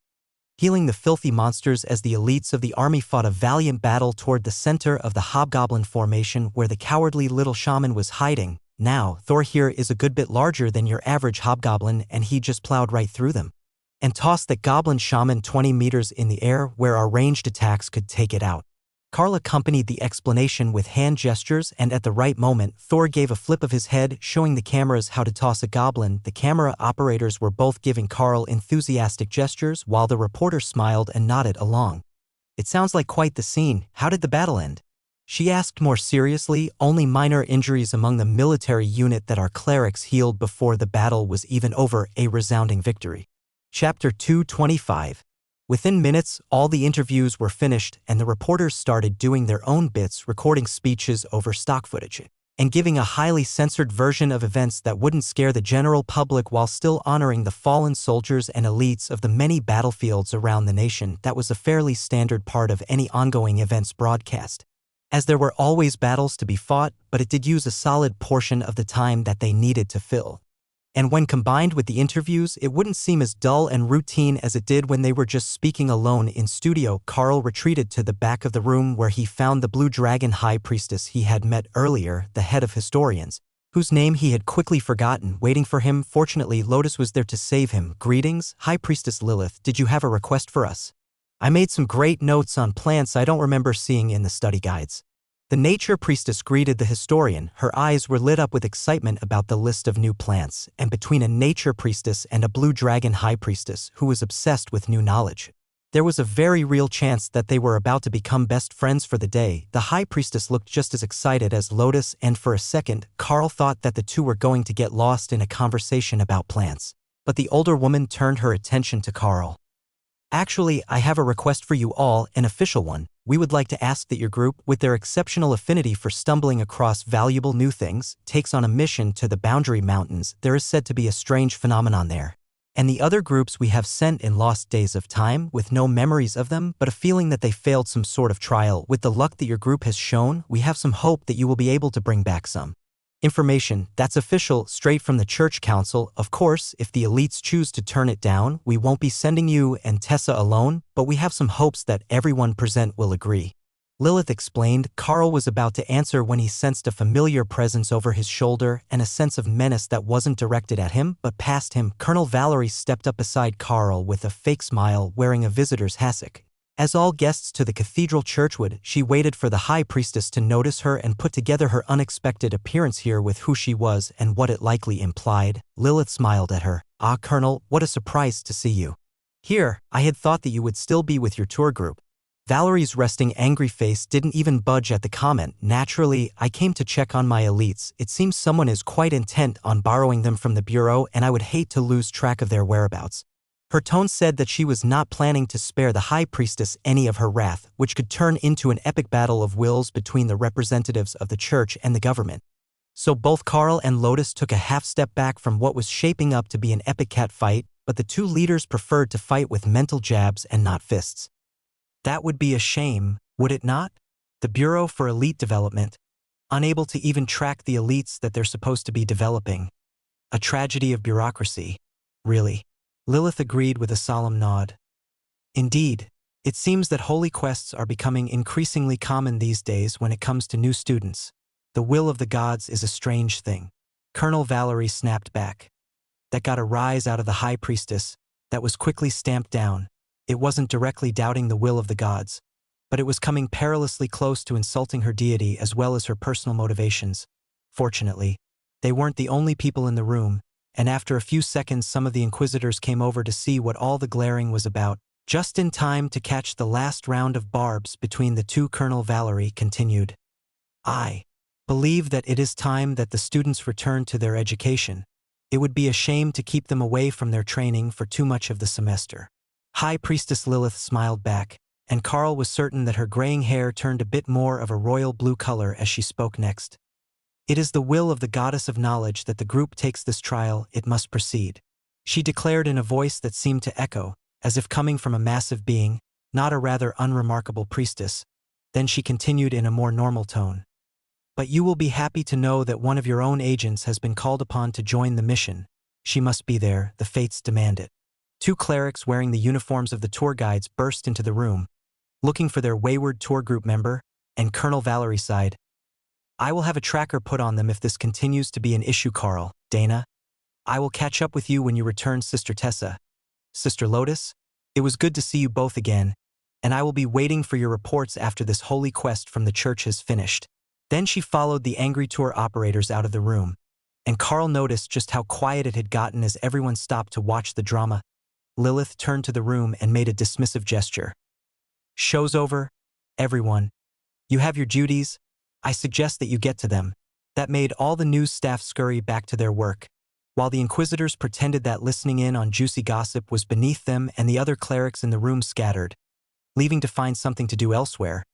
A: healing the filthy monsters as the elites of the army fought a valiant battle toward the center of the hobgoblin formation where the cowardly little shaman was hiding. Now, Thor here is a good bit larger than your average hobgoblin, and he just plowed right through them and tossed that goblin shaman 20 meters in the air where our ranged attacks could take it out. Carl accompanied the explanation with hand gestures, and at the right moment, Thor gave a flip of his head, showing the cameras how to toss a goblin. The camera operators were both giving Carl enthusiastic gestures, while the reporter smiled and nodded along. It sounds like quite the scene. How did the battle end? She asked more seriously. Only minor injuries among the military unit that our clerics healed before the battle was even over. A resounding victory. Chapter 225. Within minutes, all the interviews were finished and the reporters started doing their own bits, recording speeches over stock footage and giving a highly censored version of events that wouldn't scare the general public while still honoring the fallen soldiers and elites of the many battlefields around the nation. That was a fairly standard part of any ongoing events broadcast, as there were always battles to be fought, but it did use a solid portion of the time that they needed to fill. And when combined with the interviews, it wouldn't seem as dull and routine as it did when they were just speaking alone in studio. Carl retreated to the back of the room where he found the Blue Dragon High Priestess he had met earlier, the head of historians, whose name he had quickly forgotten, waiting for him. Fortunately, Lotus was there to save him. Greetings, High Priestess Lilith. Did you have a request for us? I made some great notes on plants I don't remember seeing in the study guides. The nature priestess greeted the historian. Her eyes were lit up with excitement about the list of new plants, and between a nature priestess and a blue dragon high priestess who was obsessed with new knowledge, there was a very real chance that they were about to become best friends for the day. The high priestess looked just as excited as Lotus, and for a second, Carl thought that the two were going to get lost in a conversation about plants. But the older woman turned her attention to Carl. Actually, I have a request for you all, an official one. We would like to ask that your group, with their exceptional affinity for stumbling across valuable new things, takes on a mission to the Boundary Mountains. There is said to be a strange phenomenon there. And the other groups we have sent in lost days of time, with no memories of them, but a feeling that they failed some sort of trial. With the luck that your group has shown, we have some hope that you will be able to bring back some information that's official, straight from the Church Council. Of course, if the elites choose to turn it down, we won't be sending you and Tessa alone, but we have some hopes that everyone present will agree. Lilith explained. Carl was about to answer when he sensed a familiar presence over his shoulder and a sense of menace that wasn't directed at him, but past him. Colonel Valerie stepped up beside Carl with a fake smile, wearing a visitor's hassock. As all guests to the cathedral church would, she waited for the high priestess to notice her and put together her unexpected appearance here with who she was and what it likely implied. Lilith smiled at her. Ah, Colonel, what a surprise to see you here. I had thought that you would still be with your tour group. Valerie's resting angry face didn't even budge at the comment. Naturally, I came to check on my elites. It seems someone is quite intent on borrowing them from the Bureau, and I would hate to lose track of their whereabouts. Her tone said that she was not planning to spare the high priestess any of her wrath, which could turn into an epic battle of wills between the representatives of the church and the government. So both Carl and Lotus took a half step back from what was shaping up to be an epic cat fight, but the two leaders preferred to fight with mental jabs and not fists. That would be a shame, would it not? The Bureau for Elite Development, unable to even track the elites that they're supposed to be developing. A tragedy of bureaucracy, really. Lilith agreed with a solemn nod. Indeed, it seems that holy quests are becoming increasingly common these days when it comes to new students. The will of the gods is a strange thing. Colonel Valerie snapped back. That got a rise out of the high priestess, that was quickly stamped down. It wasn't directly doubting the will of the gods, but it was coming perilously close to insulting her deity as well as her personal motivations. Fortunately, they weren't the only people in the room, and after a few seconds some of the inquisitors came over to see what all the glaring was about, just in time to catch the last round of barbs between the two. Colonel Valerie continued. I believe that it is time that the students return to their education. It would be a shame to keep them away from their training for too much of the semester. High Priestess Lilith smiled back, and Carl was certain that her graying hair turned a bit more of a royal blue color as she spoke next. It is the will of the goddess of knowledge that the group takes this trial, it must proceed. She declared in a voice that seemed to echo, as if coming from a massive being, not a rather unremarkable priestess. Then she continued in a more normal tone. But you will be happy to know that one of your own agents has been called upon to join the mission. She must be there, the fates demand it. Two clerics wearing the uniforms of the tour guides burst into the room, looking for their wayward tour group member, and Colonel Valerie sighed. I will have a tracker put on them if this continues to be an issue, Carl. Dana, I will catch up with you when you return, Sister Tessa. Sister Lotus, it was good to see you both again, and I will be waiting for your reports after this holy quest from the church has finished. Then she followed the angry tour operators out of the room, and Carl noticed just how quiet it had gotten as everyone stopped to watch the drama. Lilith turned to the room and made a dismissive gesture. Show's over, everyone. You have your duties. I suggest that you get to them. That made all the news staff scurry back to their work, while the inquisitors pretended that listening in on juicy gossip was beneath them, and the other clerics in the room scattered, leaving to find something to do elsewhere,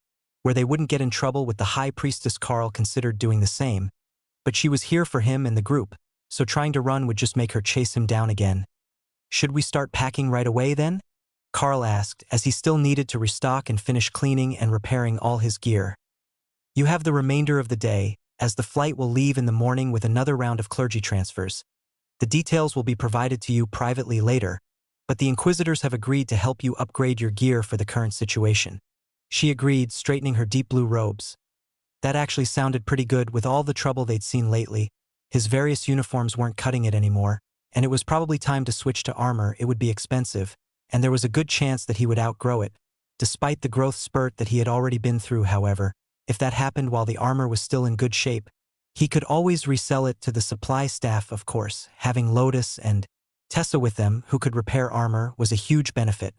A: where they wouldn't get in trouble with the high priestess. Carl considered doing the same, but she was here for him and the group, so trying to run would just make her chase him down again. Should we start packing right away then? Carl asked, as he still needed to restock and finish cleaning and repairing all his gear. You have the remainder of the day, as the flight will leave in the morning with another round of clergy transfers. The details will be provided to you privately later, but the inquisitors have agreed to help you upgrade your gear for the current situation. She agreed, straightening her deep blue robes. That actually sounded pretty good with all the trouble they'd seen lately. His various uniforms weren't cutting it anymore, and it was probably time to switch to armor. It would be expensive, and there was a good chance that he would outgrow it. Despite the growth spurt that he had already been through, however, if that happened while the armor was still in good shape, he could always resell it to the supply staff. Of course, having Lotus and Tessa with them, who could repair armor, was a huge benefit.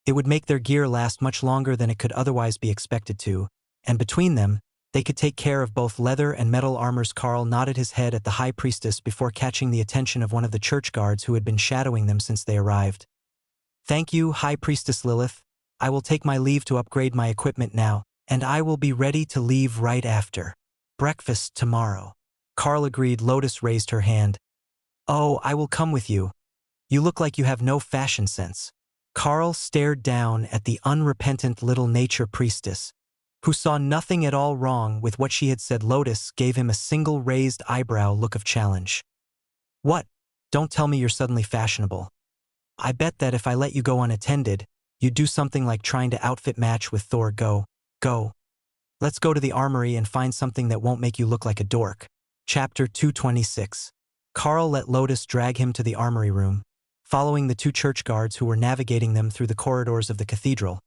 A: It would make their gear last much longer than it could otherwise be expected to, and between them, they could take care of both leather and metal armors. Carl nodded his head at the high priestess before catching the attention of one of the church guards who had been shadowing them since they arrived. Thank you, High Priestess Lilith. I will take my leave to upgrade my equipment now, and I will be ready to leave right after breakfast tomorrow. Carl agreed. Lotus raised her hand. Oh, I will come with you. You look like you have no fashion sense. Carl stared down at the unrepentant little nature priestess, who saw nothing at all wrong with what she had said. Lotus gave him a single raised eyebrow look of challenge. What? Don't tell me you're suddenly fashionable. I bet that if I let you go unattended, you'd do something like trying to outfit match with Thor. Go. Let's go to the armory and find something that won't make you look like a dork. Chapter 226. Carl let Lotus drag him to the armory room, following the two church guards who were navigating them through the corridors of the cathedral,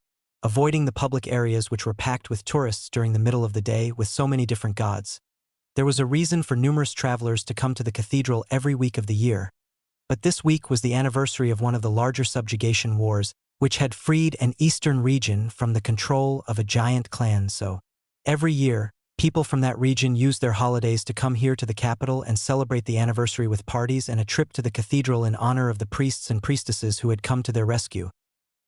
A: avoiding the public areas which were packed with tourists during the middle of the day with so many different gods. There was a reason for numerous travelers to come to the cathedral every week of the year, but this week was the anniversary of one of the larger subjugation wars, which had freed an eastern region from the control of a giant clan. So, every year, people from that region used their holidays to come here to the capital and celebrate the anniversary with parties and a trip to the cathedral in honor of the priests and priestesses who had come to their rescue.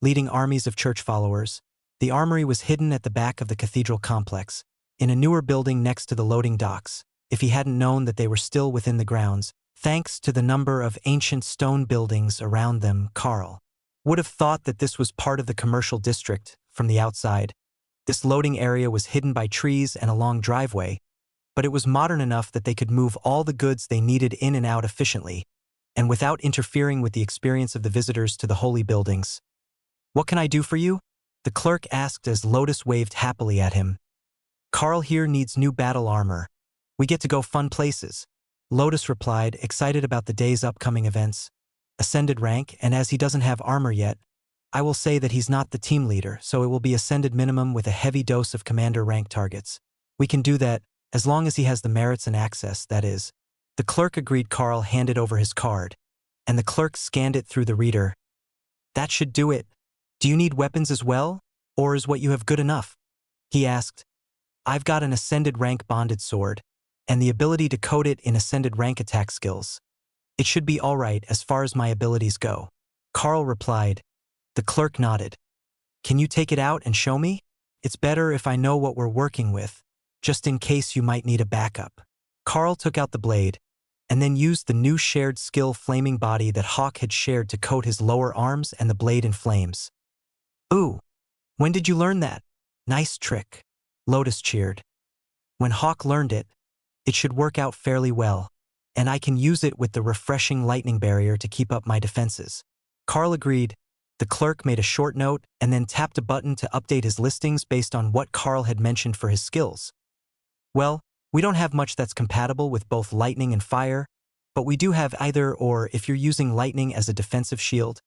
A: Leading armies of church followers, the armory was hidden at the back of the cathedral complex, in a newer building next to the loading docks. If he hadn't known that they were still within the grounds, thanks to the number of ancient stone buildings around them, Carl would have thought that this was part of the commercial district from the outside. This loading area was hidden by trees and a long driveway, but it was modern enough that they could move all the goods they needed in and out efficiently, and without interfering with the experience of the visitors to the holy buildings. What can I do for you? The clerk asked as Lotus waved happily at him. Carl here needs new battle armor. We get to go fun places. Lotus replied, excited about the day's upcoming events. Ascended rank, and as he doesn't have armor yet, I will say that he's not the team leader, so it will be ascended minimum with a heavy dose of commander rank targets. We can do that, as long as he has the merits and access, that is. The clerk agreed. Carl handed over his card, and the clerk scanned it through the reader. That should do it. Do you need weapons as well, or is what you have good enough? He asked. I've got an ascended rank bonded sword, and the ability to code it in ascended rank attack skills. It should be all right as far as my abilities go. Carl replied. The clerk nodded. Can you take it out and show me? It's better if I know what we're working with, just in case you might need a backup. Carl took out the blade, and then used the new shared skill Flaming Body that Hawk had shared to coat his lower arms and the blade in flames. Ooh, when did you learn that? Nice trick, Lotus cheered. When Hawk learned it, it should work out fairly well, and I can use it with the refreshing lightning barrier to keep up my defenses. Carl agreed. The clerk made a short note and then tapped a button to update his listings based on what Carl had mentioned for his skills. Well, we don't have much that's compatible with both lightning and fire, but we do have either or if you're using lightning as a defensive shield.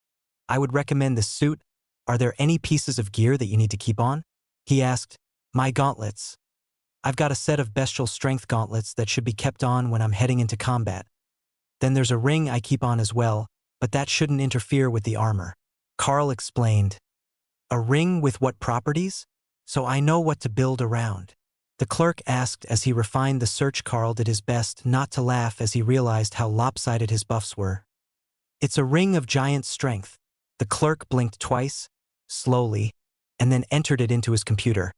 A: I would recommend this suit. Are there any pieces of gear that you need to keep on? He asked. My gauntlets. I've got a set of bestial strength gauntlets that should be kept on when I'm heading into combat. Then there's a ring I keep on as well, but that shouldn't interfere with the armor. Carl explained. A ring with what properties? So I know what to build around. The clerk asked as he refined the search. Carl did his best not to laugh as he realized how lopsided his buffs were. It's a ring of giant strength. The clerk blinked twice, slowly, and then entered it into his computer.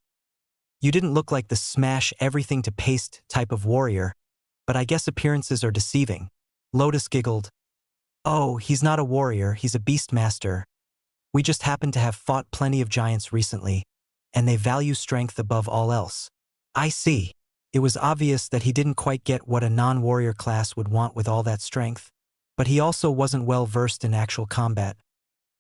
A: You didn't look like the smash everything to paste type of warrior, but I guess appearances are deceiving. Lotus giggled. Oh, he's not a warrior, he's a Beastmaster. We just happen to have fought plenty of giants recently, and they value strength above all else. I see. It was obvious that he didn't quite get what a non-warrior class would want with all that strength, but he also wasn't well versed in actual combat.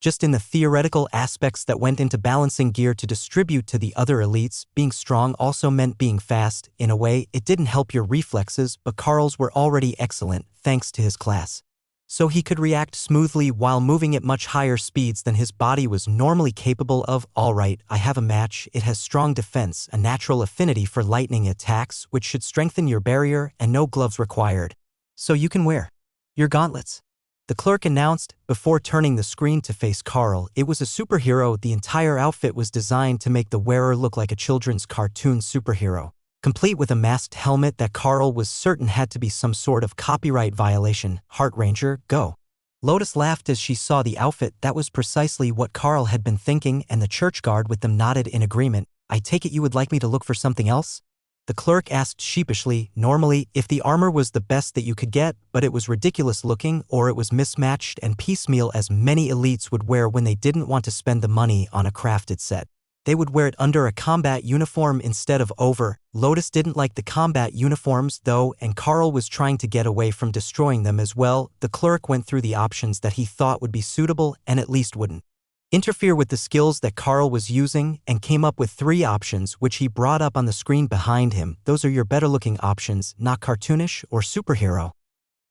A: Just in the theoretical aspects that went into balancing gear to distribute to the other elites, being strong also meant being fast. In a way, it didn't help your reflexes, but Carl's were already excellent, thanks to his class. So he could react smoothly while moving at much higher speeds than his body was normally capable of. All right, I have a match. It has strong defense, a natural affinity for lightning attacks, which should strengthen your barrier, and no gloves required. So you can wear your gauntlets. The clerk announced, before turning the screen to face Carl. It was a superhero. The entire outfit was designed to make the wearer look like a children's cartoon superhero, complete with a masked helmet that Carl was certain had to be some sort of copyright violation. Heart Ranger, go. Lotus laughed as she saw the outfit. That was precisely what Carl had been thinking, and the church guard with them nodded in agreement. I take it you would like me to look for something else? The clerk asked sheepishly. Normally, if the armor was the best that you could get, but it was ridiculous looking or it was mismatched and piecemeal as many elites would wear when they didn't want to spend the money on a crafted set. They would wear it under a combat uniform instead of over. Lotus didn't like the combat uniforms, though, and Carl was trying to get away from destroying them as well. The clerk went through the options that he thought would be suitable and at least wouldn't interfere with the skills that Carl was using, and came up with 3 options which he brought up on the screen behind him. Those are your better-looking options, not cartoonish or superhero.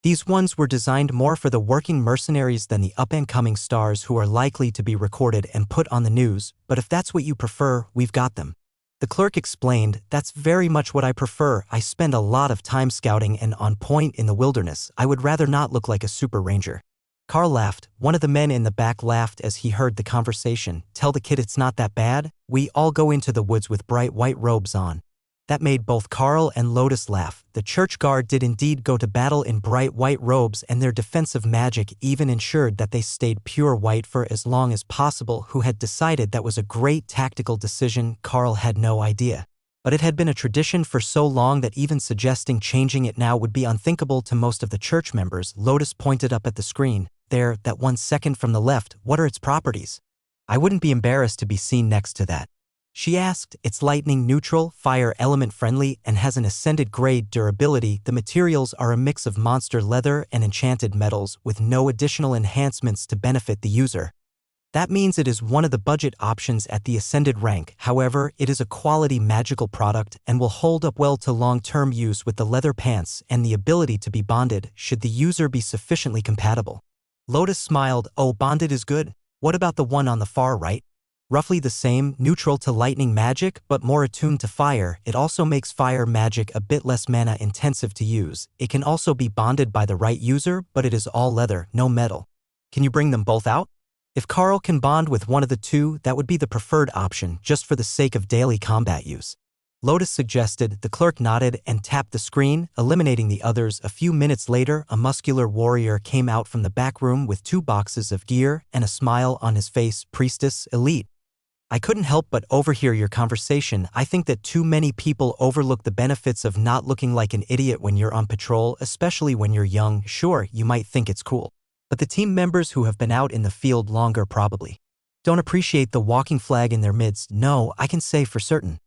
A: These ones were designed more for the working mercenaries than the up-and-coming stars who are likely to be recorded and put on the news, but if that's what you prefer, we've got them. The clerk explained, that's very much what I prefer. I spend a lot of time scouting and on point in the wilderness. I would rather not look like a super ranger. Carl laughed. One of the men in the back laughed as he heard the conversation. Tell the kid it's not that bad. We all go into the woods with bright white robes on. That made both Carl and Lotus laugh. The church guard did indeed go to battle in bright white robes, and their defensive magic even ensured that they stayed pure white for as long as possible. Who had decided that was a great tactical decision? Carl had no idea. But it had been a tradition for so long that even suggesting changing it now would be unthinkable to most of the church members. Lotus pointed up at the screen. There, that 1 second from the left, what are its properties? I wouldn't be embarrassed to be seen next to that. She asked. It's lightning neutral, fire element friendly, and has an ascended grade durability. The materials are a mix of monster leather and enchanted metals with no additional enhancements to benefit the user. That means it is one of the budget options at the ascended rank. However, it is a quality magical product and will hold up well to long-term use with the leather pants and the ability to be bonded should the user be sufficiently compatible. Lotus smiled. Oh, bonded is good. What about the one on the far right? Roughly the same, neutral to lightning magic, but more attuned to fire. It also makes fire magic a bit less mana intensive to use. It can also be bonded by the right user, but it is all leather, no metal. Can you bring them both out? If Carl can bond with one of the two, that would be the preferred option, just for the sake of daily combat use. Lotus suggested. The clerk nodded and tapped the screen, eliminating the others. A few minutes later, a muscular warrior came out from the back room with 2 boxes of gear and a smile on his face. Priestess, elite. I couldn't help but overhear your conversation. I think that too many people overlook the benefits of not looking like an idiot when you're on patrol, especially when you're young. Sure, you might think it's cool, but the team members who have been out in the field longer probably don't appreciate the walking flag in their midst. No, I can say for certain.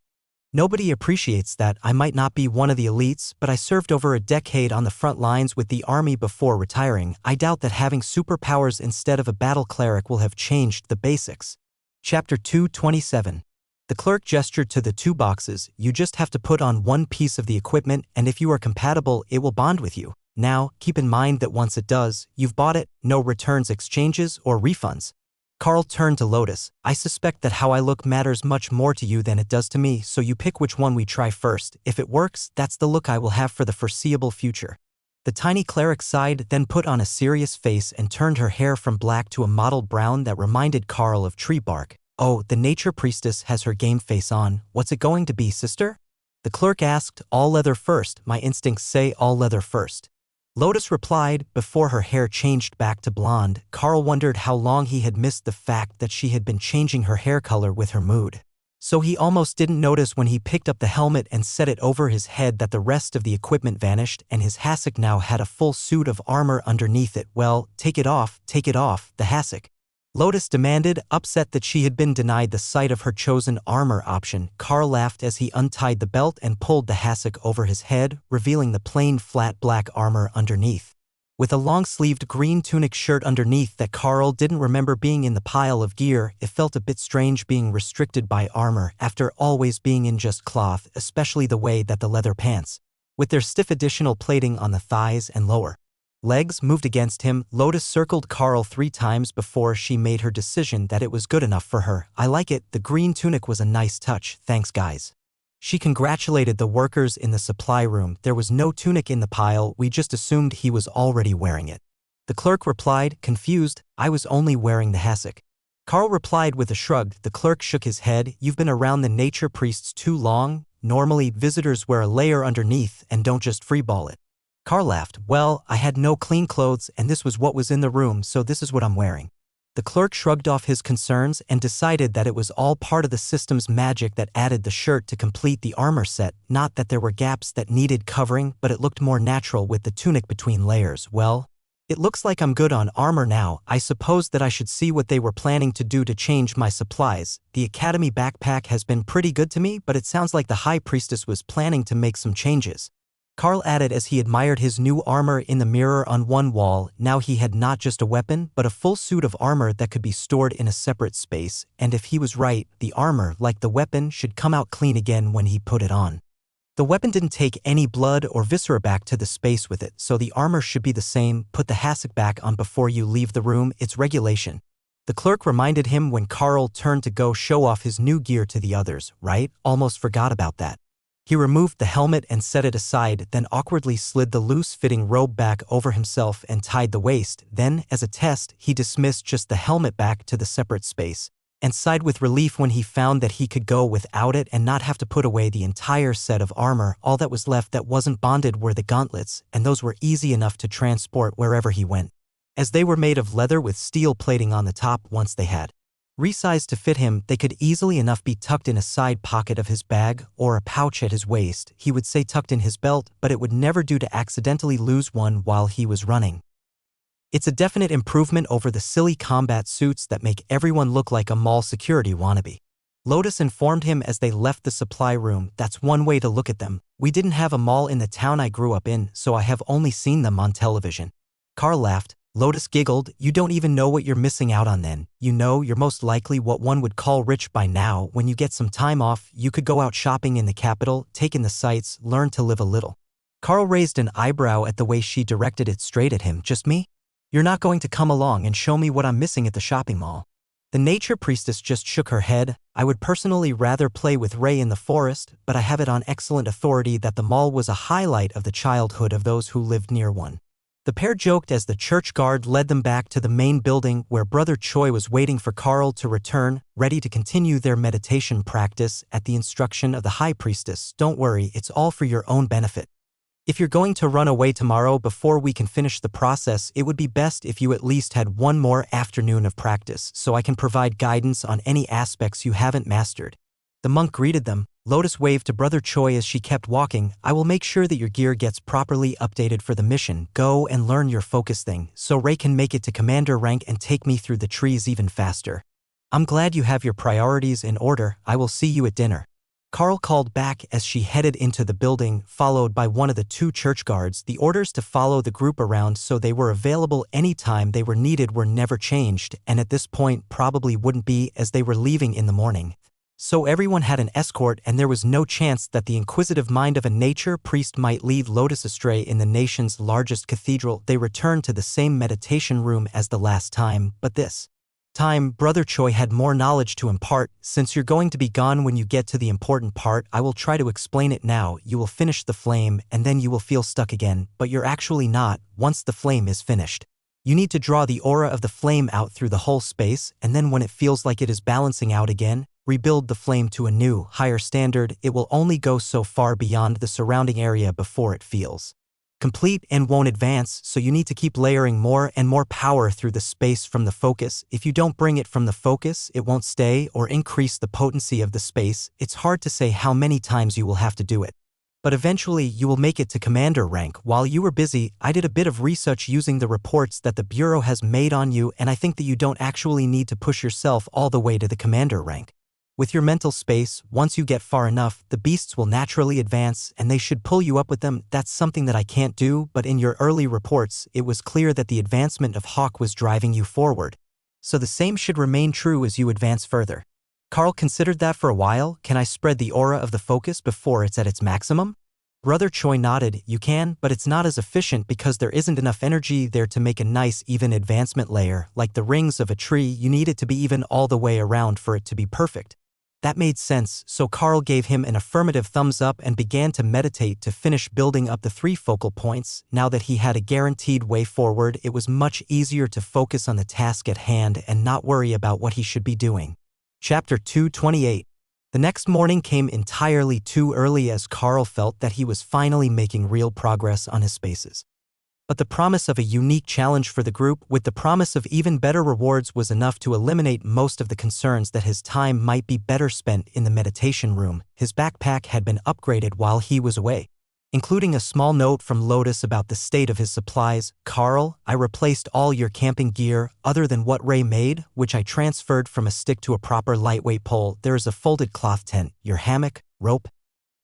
A: Nobody appreciates that. I might not be one of the elites, but I served over a decade on the front lines with the army before retiring. I doubt that having superpowers instead of a battle cleric will have changed the basics. Chapter 227. The clerk gestured to the 2 boxes. You just have to put on one piece of the equipment, and if you are compatible, it will bond with you. Now, keep in mind that once it does, you've bought it, no returns, exchanges, or refunds. Carl turned to Lotus. I suspect that how I look matters much more to you than it does to me, so you pick which one we try first. If it works, that's the look I will have for the foreseeable future. The tiny cleric sighed, then put on a serious face and turned her hair from black to a mottled brown that reminded Carl of tree bark. Oh, the nature priestess has her game face on. What's it going to be, sister? The clerk asked. All leather first. My instincts say all leather first. Lotus replied. Before her hair changed back to blonde, Carl wondered how long he had missed the fact that she had been changing her hair color with her mood. So he almost didn't notice when he picked up the helmet and set it over his head that the rest of the equipment vanished and his hassock now had a full suit of armor underneath it. Well, take it off, the hassock. Lotus demanded, upset that she had been denied the sight of her chosen armor option. Carl laughed as he untied the belt and pulled the hassock over his head, revealing the plain flat black armor underneath. With a long-sleeved green tunic shirt underneath that Carl didn't remember being in the pile of gear, it felt a bit strange being restricted by armor after always being in just cloth, especially the way that the leather pants, with their stiff additional plating on the thighs and lower legs, moved against him. Lotus circled Carl 3 times before she made her decision that it was good enough for her. I like it. The green tunic was a nice touch. Thanks, guys. She congratulated the workers in the supply room. There was no tunic in the pile. We just assumed he was already wearing it. The clerk replied, confused. I was only wearing the hassock. Carl replied with a shrug. The clerk shook his head. You've been around the nature priests too long. Normally, visitors wear a layer underneath and don't just freeball it. Carl laughed. Well, I had no clean clothes and this was what was in the room, so this is what I'm wearing. The clerk shrugged off his concerns and decided that it was all part of the system's magic that added the shirt to complete the armor set, not that there were gaps that needed covering, but it looked more natural with the tunic between layers. Well, it looks like I'm good on armor now. I suppose that I should see what they were planning to do to change my supplies. The academy backpack has been pretty good to me, but it sounds like the high priestess was planning to make some changes. Carl added as he admired his new armor in the mirror on one wall. Now he had not just a weapon, but a full suit of armor that could be stored in a separate space, and if he was right, the armor, like the weapon, should come out clean again when he put it on. The weapon didn't take any blood or viscera back to the space with it, so the armor should be the same. Put the hassock back on before you leave the room, it's regulation. The clerk reminded him when Carl turned to go show off his new gear to the others. Right? Almost forgot about that. He removed the helmet and set it aside, then awkwardly slid the loose-fitting robe back over himself and tied the waist. Then, as a test, he dismissed just the helmet back to the separate space, and sighed with relief when he found that he could go without it and not have to put away the entire set of armor. All that was left that wasn't bonded were the gauntlets, and those were easy enough to transport wherever he went, as they were made of leather with steel plating on the top. Once they had resized to fit him, they could easily enough be tucked in a side pocket of his bag or a pouch at his waist. He would say tucked in his belt, but it would never do to accidentally lose one while he was running. It's a definite improvement over the silly combat suits that make everyone look like a mall security wannabe. Lotus informed him as they left the supply room. That's one way to look at them. We didn't have a mall in the town I grew up in, so I have only seen them on television. Carl laughed. Lotus giggled. You don't even know what you're missing out on then. You know, you're most likely what one would call rich by now. When you get some time off, you could go out shopping in the capital, take in the sights, learn to live a little. Carl raised an eyebrow at the way she directed it straight at him. Just me? You're not going to come along and show me what I'm missing at the shopping mall? The nature priestess just shook her head. I would personally rather play with Ray in the forest, but I have it on excellent authority that the mall was a highlight of the childhood of those who lived near one. The pair joked as the church guard led them back to the main building where Brother Choi was waiting for Carl to return, ready to continue their meditation practice at the instruction of the high priestess. Don't worry, it's all for your own benefit. If you're going to run away tomorrow before we can finish the process, it would be best if you at least had one more afternoon of practice so I can provide guidance on any aspects you haven't mastered. The monk greeted them. Lotus waved to Brother Choi as she kept walking. I will make sure that your gear gets properly updated for the mission. Go and learn your focus thing so Ray can make it to commander rank and take me through the trees even faster. I'm glad you have your priorities in order. I will see you at dinner. Carl called back as she headed into the building, followed by one of the two church guards. The orders to follow the group around so they were available anytime they were needed were never changed, and at this point probably wouldn't be as they were leaving in the morning. So everyone had an escort, and there was no chance that the inquisitive mind of a nature priest might lead Lotus astray in the nation's largest cathedral. They returned to the same meditation room as the last time, but this time, Brother Choi had more knowledge to impart. Since you're going to be gone when you get to the important part, I will try to explain it now. You will finish the flame, and then you will feel stuck again, but you're actually not once the flame is finished. You need to draw the aura of the flame out through the whole space, and then when it feels like it is balancing out again, rebuild the flame to a new, higher standard. It will only go so far beyond the surrounding area before it feels complete and won't advance, so you need to keep layering more and more power through the space from the focus. If you don't bring it from the focus, it won't stay or increase the potency of the space. It's hard to say how many times you will have to do it. But eventually you will make it to commander rank. While you were busy, I did a bit of research using the reports that the Bureau has made on you, and I think that you don't actually need to push yourself all the way to the commander rank. With your mental space, once you get far enough, the beasts will naturally advance and they should pull you up with them. That's something that I can't do, but in your early reports, it was clear that the advancement of Hawk was driving you forward. So the same should remain true as you advance further. Carl considered that for a while. Can I spread the aura of the focus before it's at its maximum? Brother Choi nodded. You can, but it's not as efficient because there isn't enough energy there to make a nice even advancement layer. Like the rings of a tree, you need it to be even all the way around for it to be perfect. That made sense, so Carl gave him an affirmative thumbs up and began to meditate to finish building up the 3 focal points. Now that he had a guaranteed way forward, it was much easier to focus on the task at hand and not worry about what he should be doing. Chapter 228. The next morning came entirely too early as Carl felt that he was finally making real progress on his spaces. But the promise of a unique challenge for the group, with the promise of even better rewards, was enough to eliminate most of the concerns that his time might be better spent in the meditation room. His backpack had been upgraded while he was away, including a small note from Lotus about the state of his supplies. Carl, I replaced all your camping gear, other than what Ray made, which I transferred from a stick to a proper lightweight pole. There is a folded cloth tent, your hammock, rope,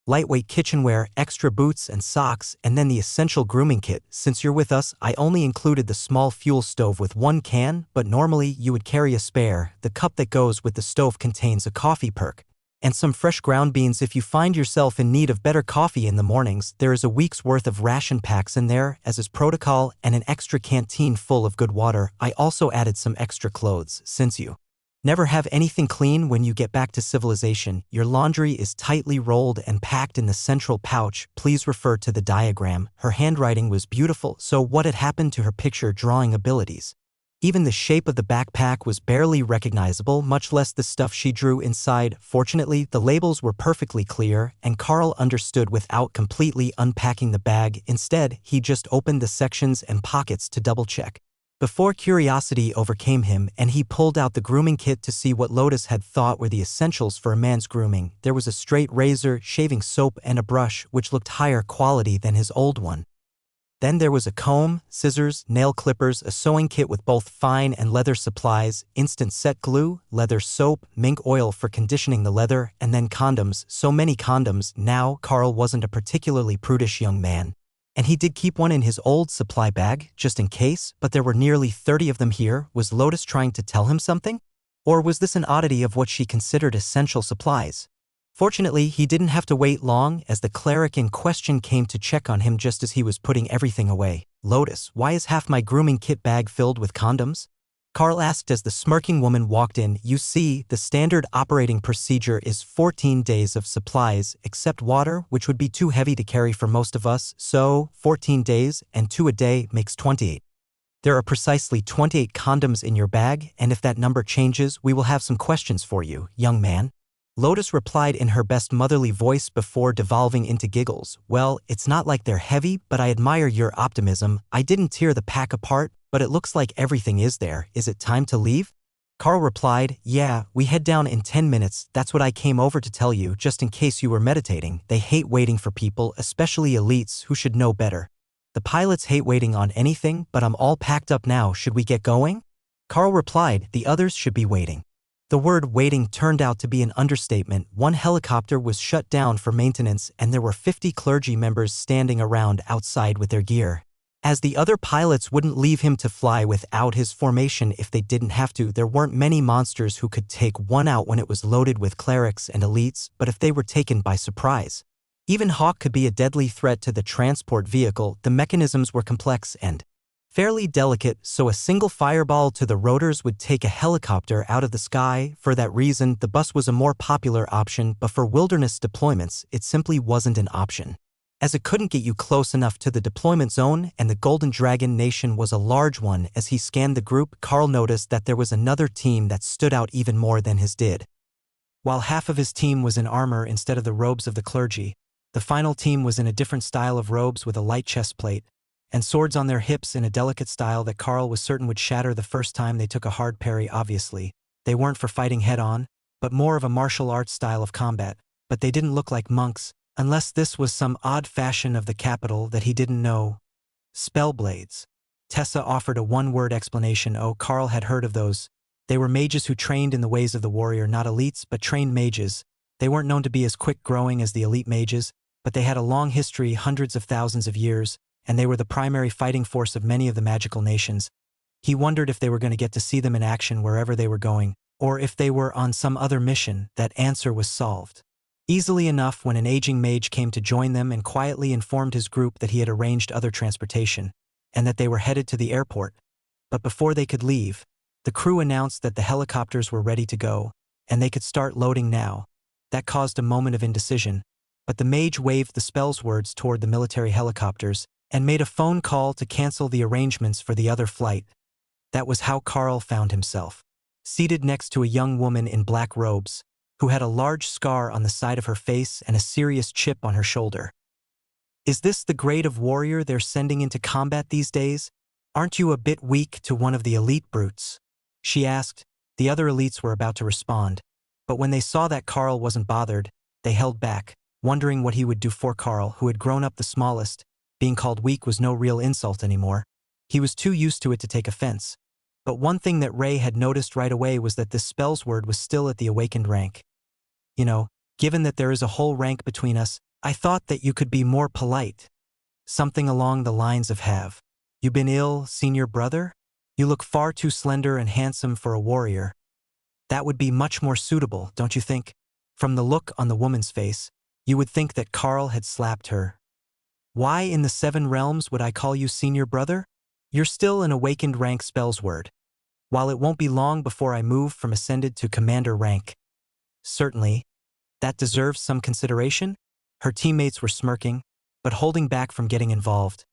A: lightweight kitchenware, extra boots and socks, and then the essential grooming kit. Since you're with us, I only included the small fuel stove with 1 can, but normally you would carry a spare. The cup that goes with the stove contains a coffee perk and some fresh ground beans if you find yourself in need of better coffee in the mornings. There is a week's worth of ration packs in there, as is protocol, and an extra canteen full of good water. I also added some extra clothes, since you never have anything clean when you get back to civilization. Your laundry is tightly rolled and packed in the central pouch. Please refer to the diagram. Her handwriting was beautiful, so what had happened to her picture drawing abilities? Even the shape of the backpack was barely recognizable, much less the stuff she drew inside. Fortunately, the labels were perfectly clear, and Carl understood without completely unpacking the bag. Instead, he just opened the sections and pockets to double-check before curiosity overcame him, and he pulled out the grooming kit to see what Lotus had thought were the essentials for a man's grooming. There was a straight razor, shaving soap, and a brush, which looked higher quality than his old one. Then there was a comb, scissors, nail clippers, a sewing kit with both fine and leather supplies, instant set glue, leather soap, mink oil for conditioning the leather, and then condoms. So many condoms. Now, Carl wasn't a particularly prudish young man, and he did keep one in his old supply bag, just in case, but there were nearly 30 of them here. Was Lotus trying to tell him something? Or was this an oddity of what she considered essential supplies? Fortunately, he didn't have to wait long, as the cleric in question came to check on him just as he was putting everything away. Lotus, why is half my grooming kit bag filled with condoms? Carl asked as the smirking woman walked in. You see, the standard operating procedure is 14 days of supplies, except water, which would be too heavy to carry for most of us, so 14 days and 2 a day makes 28. There are precisely 28 condoms in your bag, and if that number changes, we will have some questions for you, young man. Lotus replied in her best motherly voice before devolving into giggles. Well, it's not like they're heavy, but I admire your optimism. I didn't tear the pack apart, but it looks like everything is there. Is it time to leave? Carl replied, yeah, we head down in 10 minutes. That's what I came over to tell you, just in case you were meditating. They hate waiting for people, especially elites who should know better. The pilots hate waiting on anything, but I'm all packed up now. Should we get going? Carl replied, the others should be waiting. The word waiting turned out to be an understatement. One helicopter was shut down for maintenance and there were 50 clergy members standing around outside with their gear. As the other pilots wouldn't leave him to fly without his formation if they didn't have to, there weren't many monsters who could take one out when it was loaded with clerics and elites, but if they were taken by surprise. Even Hawk could be a deadly threat to the transport vehicle. The mechanisms were complex and fairly delicate, so a single fireball to the rotors would take a helicopter out of the sky. For that reason, the bus was a more popular option, but for wilderness deployments, it simply wasn't an option, as it couldn't get you close enough to the deployment zone, and the Golden Dragon Nation was a large one. As he scanned the group, Carl noticed that there was another team that stood out even more than his did. While half of his team was in armor instead of the robes of the clergy, the final team was in a different style of robes with a light chest plate, and swords on their hips in a delicate style that Carl was certain would shatter the first time they took a hard parry. Obviously, they weren't for fighting head-on, but more of a martial arts style of combat, but they didn't look like monks, unless this was some odd fashion of the capital that he didn't know. Spellblades. Tessa offered a one-word explanation. Oh, Carl had heard of those. They were mages who trained in the ways of the warrior, not elites, but trained mages. They weren't known to be as quick-growing as the elite mages, but they had a long history, hundreds of thousands of years, and they were the primary fighting force of many of the magical nations. He wondered if they were going to get to see them in action wherever they were going, or if they were on some other mission. That answer was solved easily enough when an aging mage came to join them and quietly informed his group that he had arranged other transportation, and that they were headed to the airport. But before they could leave, the crew announced that the helicopters were ready to go, and they could start loading now. That caused a moment of indecision, but the mage waved the spell's words toward the military helicopters, and made a phone call to cancel the arrangements for the other flight. That was how Carl found himself seated next to a young woman in black robes, who had a large scar on the side of her face and a serious chip on her shoulder. Is this the grade of warrior they're sending into combat these days? Aren't you a bit weak to one of the elite brutes? She asked. The other elites were about to respond, but when they saw that Carl wasn't bothered, they held back, wondering what he would do. For Carl, who had grown up the smallest, being called weak was no real insult anymore. He was too used to it to take offense. But one thing that Ray had noticed right away was that this spell's word was still at the awakened rank. You know, given that there is a whole rank between us, I thought that you could be more polite. Something along the lines of have you been ill, senior brother? You look far too slender and handsome for a warrior. That would be much more suitable, don't you think? From the look on the woman's face, you would think that Carl had slapped her. Why in the 7 realms would I call you senior brother? You're still an awakened rank spell's word. While it won't be long before I move from ascended to commander rank. Certainly. That deserves some consideration? Her teammates were smirking, but holding back from getting involved.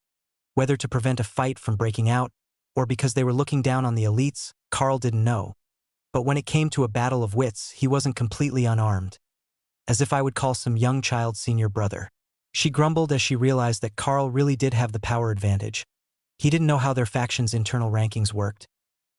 A: Whether to prevent a fight from breaking out, or because they were looking down on the elites, Carl didn't know. But when it came to a battle of wits, he wasn't completely unarmed. As if I would call some young child senior brother. She grumbled as she realized that Carl really did have the power advantage. He didn't know how their faction's internal rankings worked.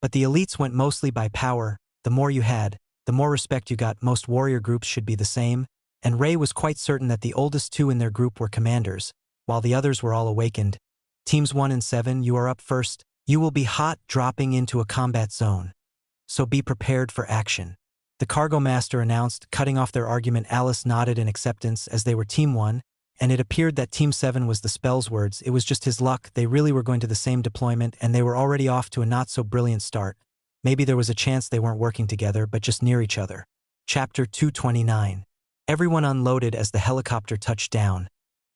A: But the elites went mostly by power. The more you had, the more respect you got. Most warrior groups should be the same, and Ray was quite certain that the oldest 2 in their group were commanders, while the others were all awakened. Teams 1 and 7, you are up first. You will be hot dropping into a combat zone. So be prepared for action. The cargo master announced, cutting off their argument. Alice nodded in acceptance as they were Team 1, and it appeared that Team 7 was the spell's words. It was just his luck. They really were going to the same deployment, and they were already off to a not-so-brilliant start. Maybe there was a chance they weren't working together, but just near each other. Chapter 229. Everyone unloaded as the helicopter touched down,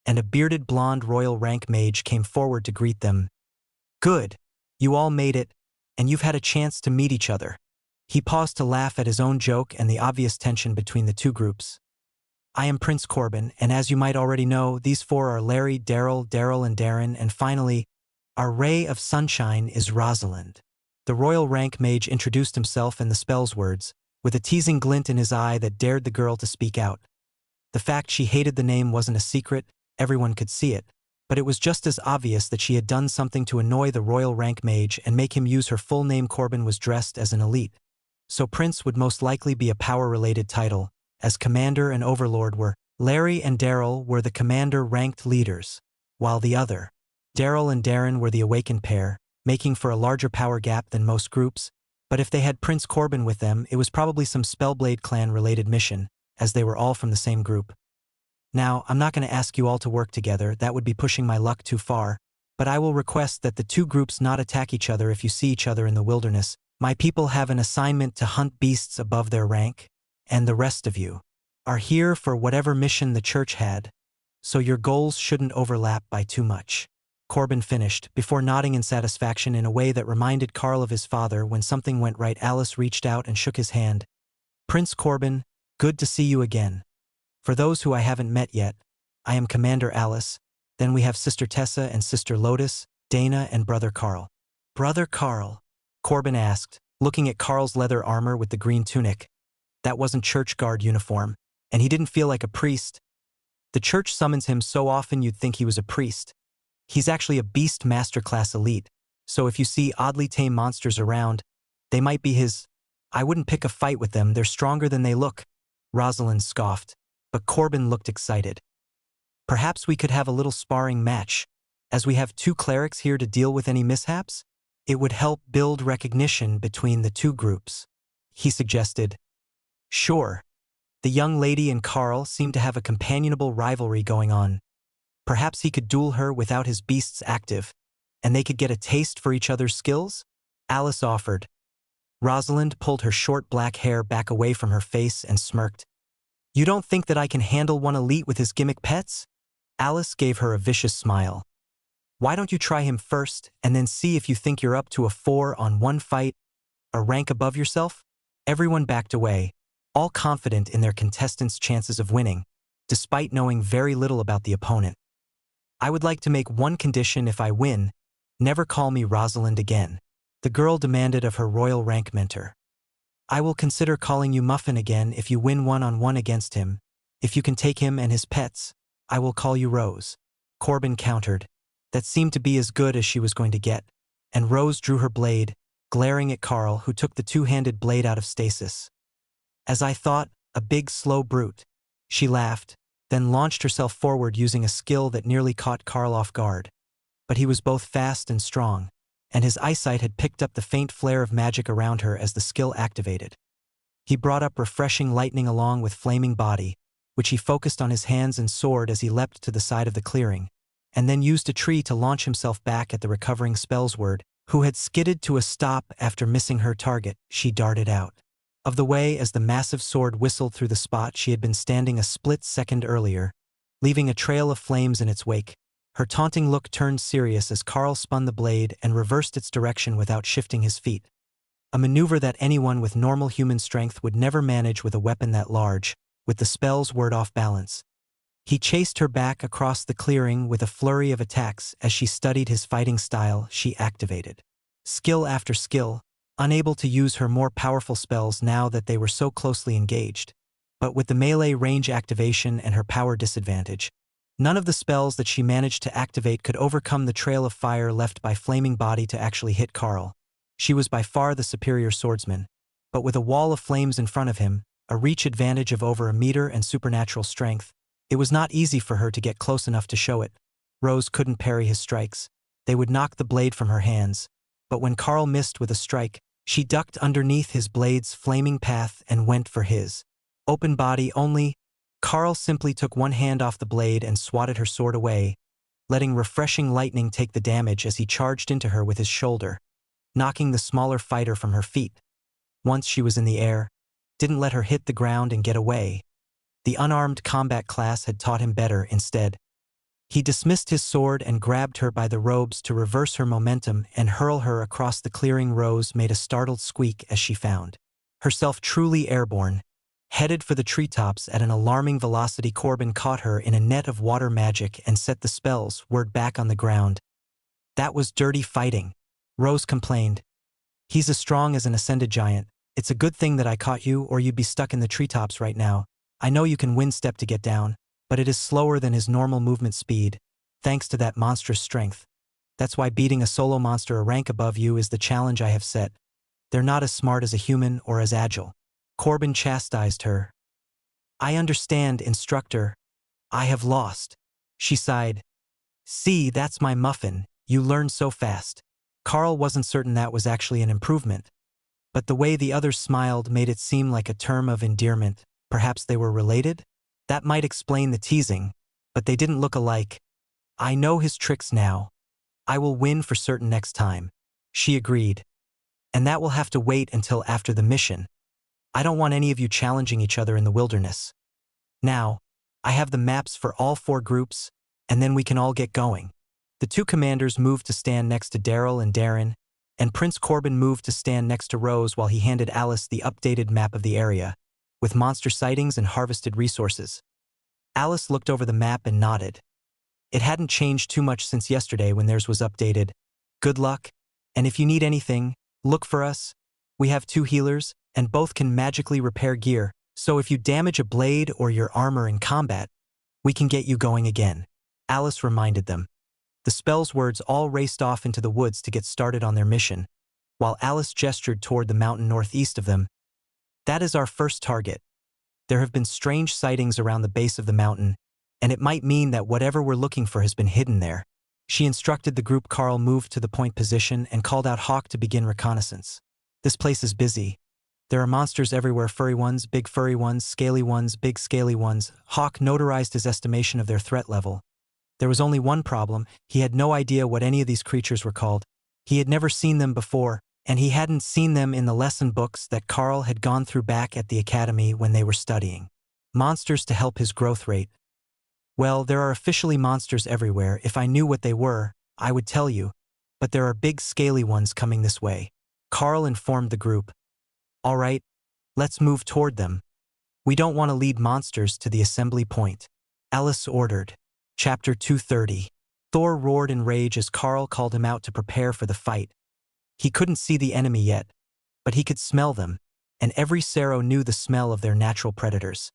A: and a bearded blonde royal rank mage came forward to greet them. Good. You all made it, and you've had a chance to meet each other. He paused to laugh at his own joke and the obvious tension between the 2 groups. I am Prince Corbin, and as you might already know, these 4 are Larry, Daryl, and Darren, and finally, our ray of sunshine is Rosalind. The royal rank mage introduced himself in the spell's words, with a teasing glint in his eye that dared the girl to speak out. The fact she hated the name wasn't a secret, everyone could see it, but it was just as obvious that she had done something to annoy the royal rank mage and make him use her full name. Corbin was dressed as an elite, so Prince would most likely be a power-related title, as Commander and Overlord were. Larry and Daryl were the Commander-ranked leaders, while the other, Daryl and Darren, were the awakened pair, making for a larger power gap than most groups, but if they had Prince Corbin with them, it was probably some Spellblade clan-related mission, as they were all from the same group. Now, I'm not going to ask you all to work together, that would be pushing my luck too far, but I will request that the two groups not attack each other if you see each other in the wilderness. My people have an assignment to hunt beasts above their rank, and the rest of you are here for whatever mission the church had, so your goals shouldn't overlap by too much. Corbin finished, before nodding in satisfaction in a way that reminded Carl of his father. When something went right, Alice reached out and shook his hand. Prince Corbin, good to see you again. For those who I haven't met yet, I am Commander Alice, then we have Sister Tessa and Sister Lotus, Dana and Brother Carl. Brother Carl? Corbin asked, looking at Carl's leather armor with the green tunic. That wasn't church guard uniform, and he didn't feel like a priest. The church summons him so often you'd think he was a priest. He's actually a Beastmaster class elite, so if you see oddly tame monsters around, they might be his. I wouldn't pick a fight with them, they're stronger than they look. Rosalind scoffed, but Corbin looked excited. Perhaps we could have a little sparring match, as we have two clerics here to deal with any mishaps? It would help build recognition between the two groups, he suggested. Sure. The young lady and Carl seemed to have a companionable rivalry going on. Perhaps he could duel her without his beasts active, and they could get a taste for each other's skills? Alice offered. Rosalind pulled her short black hair back away from her face and smirked. You don't think that I can handle one elite with his gimmick pets? Alice gave her a vicious smile. Why don't you try him first, and then see if you think you're up to a 4-on-1 fight, a rank above yourself? Everyone backed away, all confident in their contestants' chances of winning, despite knowing very little about the opponent. I would like to make one condition: if I win, never call me Rosalind again, the girl demanded of her royal rank mentor. I will consider calling you Muffin again if you win 1-on-1 against him. If you can take him and his pets, I will call you Rose. Corbin countered. That seemed to be as good as she was going to get, and Rose drew her blade, glaring at Carl, who took the two-handed blade out of stasis. As I thought, a big slow brute. She laughed, then launched herself forward using a skill that nearly caught Carl off guard. But he was both fast and strong, and his eyesight had picked up the faint flare of magic around her as the skill activated. He brought up refreshing lightning along with flaming body, which he focused on his hands and sword as he leapt to the side of the clearing, and then used a tree to launch himself back at the recovering Spellsword, who had skidded to a stop after missing her target. She darted out of the way as the massive sword whistled through the spot she had been standing a split second earlier, leaving a trail of flames in its wake. Her taunting look turned serious as Carl spun the blade and reversed its direction without shifting his feet. A maneuver that anyone with normal human strength would never manage with a weapon that large, with the Spellsword off balance. He chased her back across the clearing with a flurry of attacks as she studied his fighting style. She activated skill after skill, unable to use her more powerful spells now that they were so closely engaged. But with the melee range activation and her power disadvantage, none of the spells that she managed to activate could overcome the trail of fire left by flaming body to actually hit Carl. She was by far the superior swordsman, but with a wall of flames in front of him, a reach advantage of over a meter and supernatural strength, it was not easy for her to get close enough to show it. Rose couldn't parry his strikes. They would knock the blade from her hands, but when Carl missed with a strike, she ducked underneath his blade's flaming path and went for his open body only. Carl simply took one hand off the blade and swatted her sword away, letting refreshing lightning take the damage as he charged into her with his shoulder, knocking the smaller fighter from her feet. Once she was in the air, didn't let her hit the ground and get away. The unarmed combat class had taught him better instead. He dismissed his sword and grabbed her by the robes to reverse her momentum and hurl her across the clearing. Rose made a startled squeak as she found herself truly airborne, headed for the treetops at an alarming velocity. Corbin caught her in a net of water magic and set the Spellsword back on the ground. That was dirty fighting, Rose complained. He's as strong as an ascended giant, It's a good thing that I caught you, or you'd be stuck in the treetops right now. I know you can wind step to get down, but it is slower than his normal movement speed, thanks to that monstrous strength. That's why beating a solo monster a rank above you is the challenge I have set. They're not as smart as a human or as agile. Corbin chastised her. I understand, instructor. I have lost. She sighed. See, that's my muffin. You learn so fast. Carl wasn't certain that was actually an improvement, but the way the others smiled made it seem like a term of endearment. Perhaps they were related? That might explain the teasing, but they didn't look alike. I know his tricks now. I will win for certain next time. She agreed. And that will have to wait until after the mission. I don't want any of you challenging each other in the wilderness. Now, I have the maps for all 4 groups, and then we can all get going. The 2 commanders moved to stand next to Daryl and Darren, and Prince Corbin moved to stand next to Rose while he handed Alice the updated map of the area, with monster sightings and harvested resources. Alice looked over the map and nodded. It hadn't changed too much since yesterday when theirs was updated. Good luck, and if you need anything, look for us. We have 2 healers, and both can magically repair gear, so if you damage a blade or your armor in combat, we can get you going again. Alice reminded them. The spell's words all raced off into the woods to get started on their mission, while Alice gestured toward the mountain northeast of them. That is our first target. There have been strange sightings around the base of the mountain, and it might mean that whatever we're looking for has been hidden there. She instructed the group. Carl moved to the point position and called out Hawk to begin reconnaissance. This place is busy. There are monsters everywhere, furry ones, big furry ones, scaly ones, big scaly ones. Hawk notarized his estimation of their threat level. There was only one problem: he had no idea what any of these creatures were called. He had never seen them before, and he hadn't seen them in the lesson books that Carl had gone through back at the academy when they were studying. Monsters to help his growth rate. Well, there are officially monsters everywhere. If I knew what they were, I would tell you, but there are big scaly ones coming this way. Carl informed the group. All right, let's move toward them. We don't want to lead monsters to the assembly point. Alice ordered. Chapter 230. Thor roared in rage as Carl called him out to prepare for the fight. He couldn't see the enemy yet, but he could smell them, and every Sero knew the smell of their natural predators.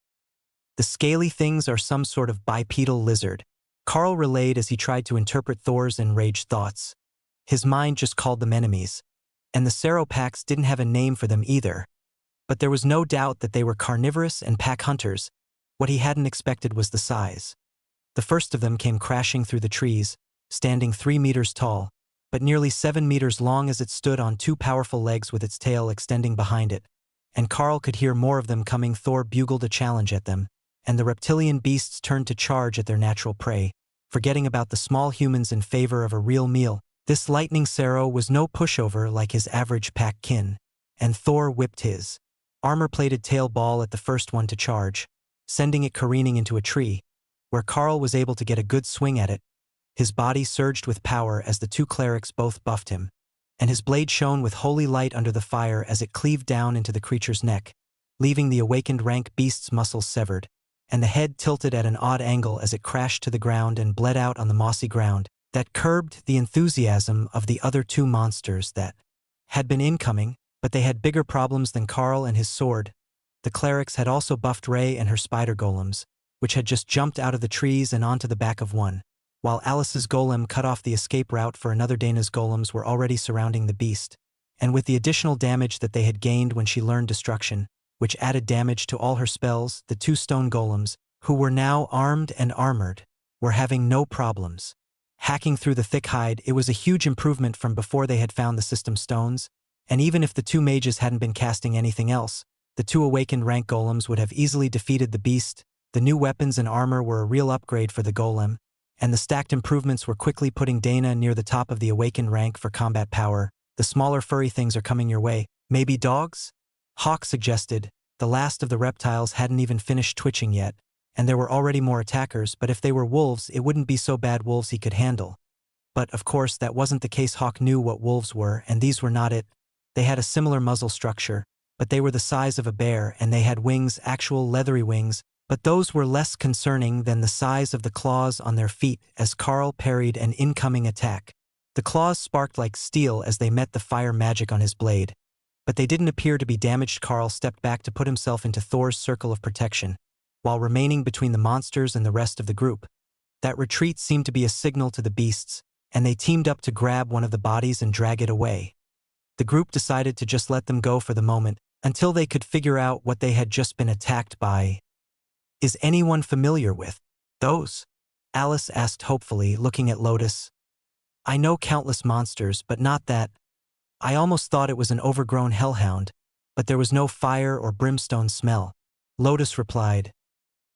A: The scaly things are some sort of bipedal lizard, Carl relayed as he tried to interpret Thor's enraged thoughts. His mind just called them enemies, and the Sero packs didn't have a name for them either. But there was no doubt that they were carnivorous and pack hunters. What he hadn't expected was the size. The first of them came crashing through the trees, standing 3 meters tall, but nearly 7 meters long as it stood on 2 powerful legs with its tail extending behind it. And Carl could hear more of them coming. Thor bugled a challenge at them, and the reptilian beasts turned to charge at their natural prey, forgetting about the small humans in favor of a real meal. This lightning Sero was no pushover like his average pack kin, and Thor whipped his armor-plated tail ball at the first one to charge, sending it careening into a tree, where Carl was able to get a good swing at it. His body surged with power as the 2 clerics both buffed him, and his blade shone with holy light under the fire as it cleaved down into the creature's neck, leaving the awakened rank beast's muscles severed, and the head tilted at an odd angle as it crashed to the ground and bled out on the mossy ground. That curbed the enthusiasm of the other 2 monsters that had been incoming, but they had bigger problems than Carl and his sword. The clerics had also buffed Ray and her spider golems, which had just jumped out of the trees and onto the back of one, while Alice's golem cut off the escape route for another. Dana's golems were already surrounding the beast, and with the additional damage that they had gained when she learned destruction, which added damage to all her spells, the 2 stone golems, who were now armed and armored, were having no problems. Hacking through the thick hide, it was a huge improvement from before they had found the system stones, and even if the 2 mages hadn't been casting anything else, the 2 awakened rank golems would have easily defeated the beast. The new weapons and armor were a real upgrade for the golem, and the stacked improvements were quickly putting Dana near the top of the awakened rank for combat power. The smaller furry things are coming your way. Maybe dogs? Hawk suggested. The last of the reptiles hadn't even finished twitching yet, and there were already more attackers, but if they were wolves, it wouldn't be so bad. Wolves he could handle. But, of course, that wasn't the case. Hawk knew what wolves were, and these were not it. They had a similar muzzle structure, but they were the size of a bear, and they had wings, actual leathery wings, but those were less concerning than the size of the claws on their feet as Carl parried an incoming attack. The claws sparked like steel as they met the fire magic on his blade. but they didn't appear to be damaged. Carl stepped back to put himself into Thor's circle of protection, while remaining between the monsters and the rest of the group. That retreat seemed to be a signal to the beasts, and they teamed up to grab one of the bodies and drag it away. The group decided to just let them go for the moment, until they could figure out what they had just been attacked by. Is anyone familiar with those? Alice asked hopefully, looking at Lotus. I know countless monsters, but not that. I almost thought it was an overgrown hellhound, but there was no fire or brimstone smell. Lotus replied.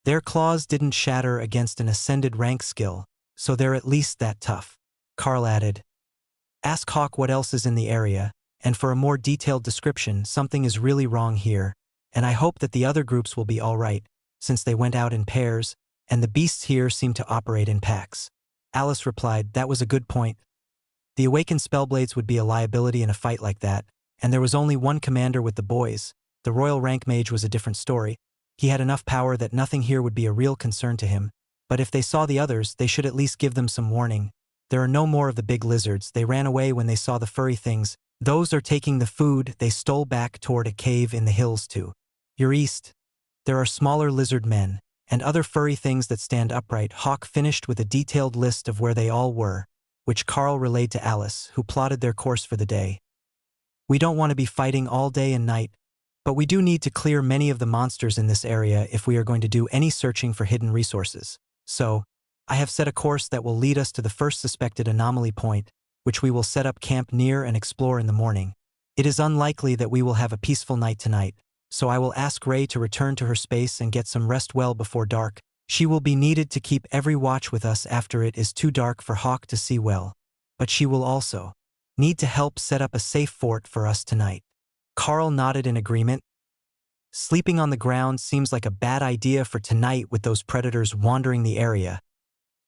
A: Their claws didn't shatter against an ascended rank skill, so they're at least that tough. Carl added. Ask Hawk what else is in the area, and for a more detailed description, something is really wrong here, and I hope that the other groups will be all right, since they went out in pairs, and the beasts here seem to operate in packs. Alice replied, that was a good point. The awakened spellblades would be a liability in a fight like that, and there was only one commander with the boys. The royal rank mage was a different story. He had enough power that nothing here would be a real concern to him, but if they saw the others, they should at least give them some warning. There are no more of the big lizards. They ran away when they saw the furry things. Those are taking the food. They stole back toward a cave in the hills too. Your east. There are smaller lizard men, and other furry things that stand upright. Hawk finished with a detailed list of where they all were, which Carl relayed to Alice, who plotted their course for the day. We don't want to be fighting all day and night, but we do need to clear many of the monsters in this area if we are going to do any searching for hidden resources. So, I have set a course that will lead us to the first suspected anomaly point, which we will set up camp near and explore in the morning. It is unlikely that we will have a peaceful night tonight, so I will ask Ray to return to her space and get some rest well before dark. She will be needed to keep every watch with us after it is too dark for Hawk to see well, but she will also need to help set up a safe fort for us tonight. Carl nodded in agreement. Sleeping on the ground seems like a bad idea for tonight with those predators wandering the area.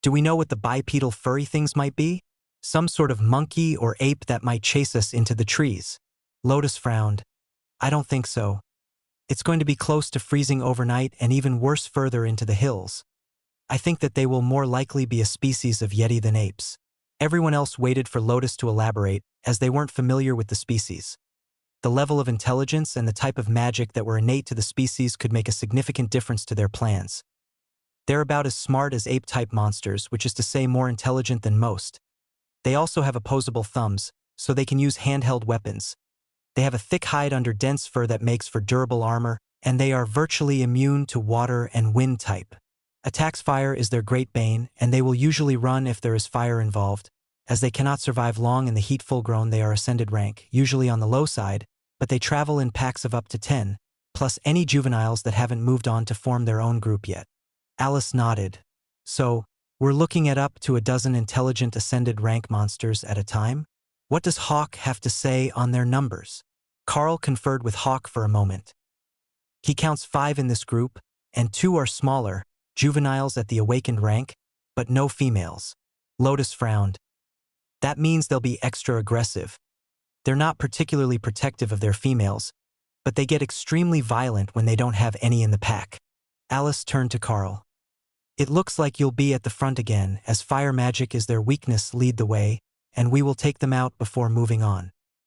A: Do we know what the bipedal furry things might be? Some sort of monkey or ape that might chase us into the trees. Lotus frowned. I don't think so. It's going to be close to freezing overnight and even worse further into the hills. I think that they will more likely be a species of yeti than apes. Everyone else waited for Lotus to elaborate, as they weren't familiar with the species. The level of intelligence and the type of magic that were innate to the species could make a significant difference to their plans. They're about as smart as ape-type monsters, which is to say more intelligent than most. They also have opposable thumbs, so they can use handheld weapons. They have a thick hide under dense fur that makes for durable armor, and they are virtually immune to water and wind type. Attacks fire is their great bane, and they will usually run if there is fire involved. As they cannot survive long in the heat full-grown, they are ascended rank, usually on the low side, but they travel in packs of up to 10, plus any juveniles that haven't moved on to form their own group yet. Alice nodded. So, we're looking at up to a dozen intelligent ascended rank monsters at a time? What does Hawk have to say on their numbers? Carl conferred with Hawk for a moment. He counts 5 in this group, and 2 are smaller, juveniles at the awakened rank, but no females. Lotus frowned. That means they'll be extra aggressive. They're not particularly protective of their females, but they get extremely violent when they don't have any in the pack. Alice turned to Carl. It looks like you'll be at the front again, as fire magic is their weakness. Lead the way, and we will take them out before moving on.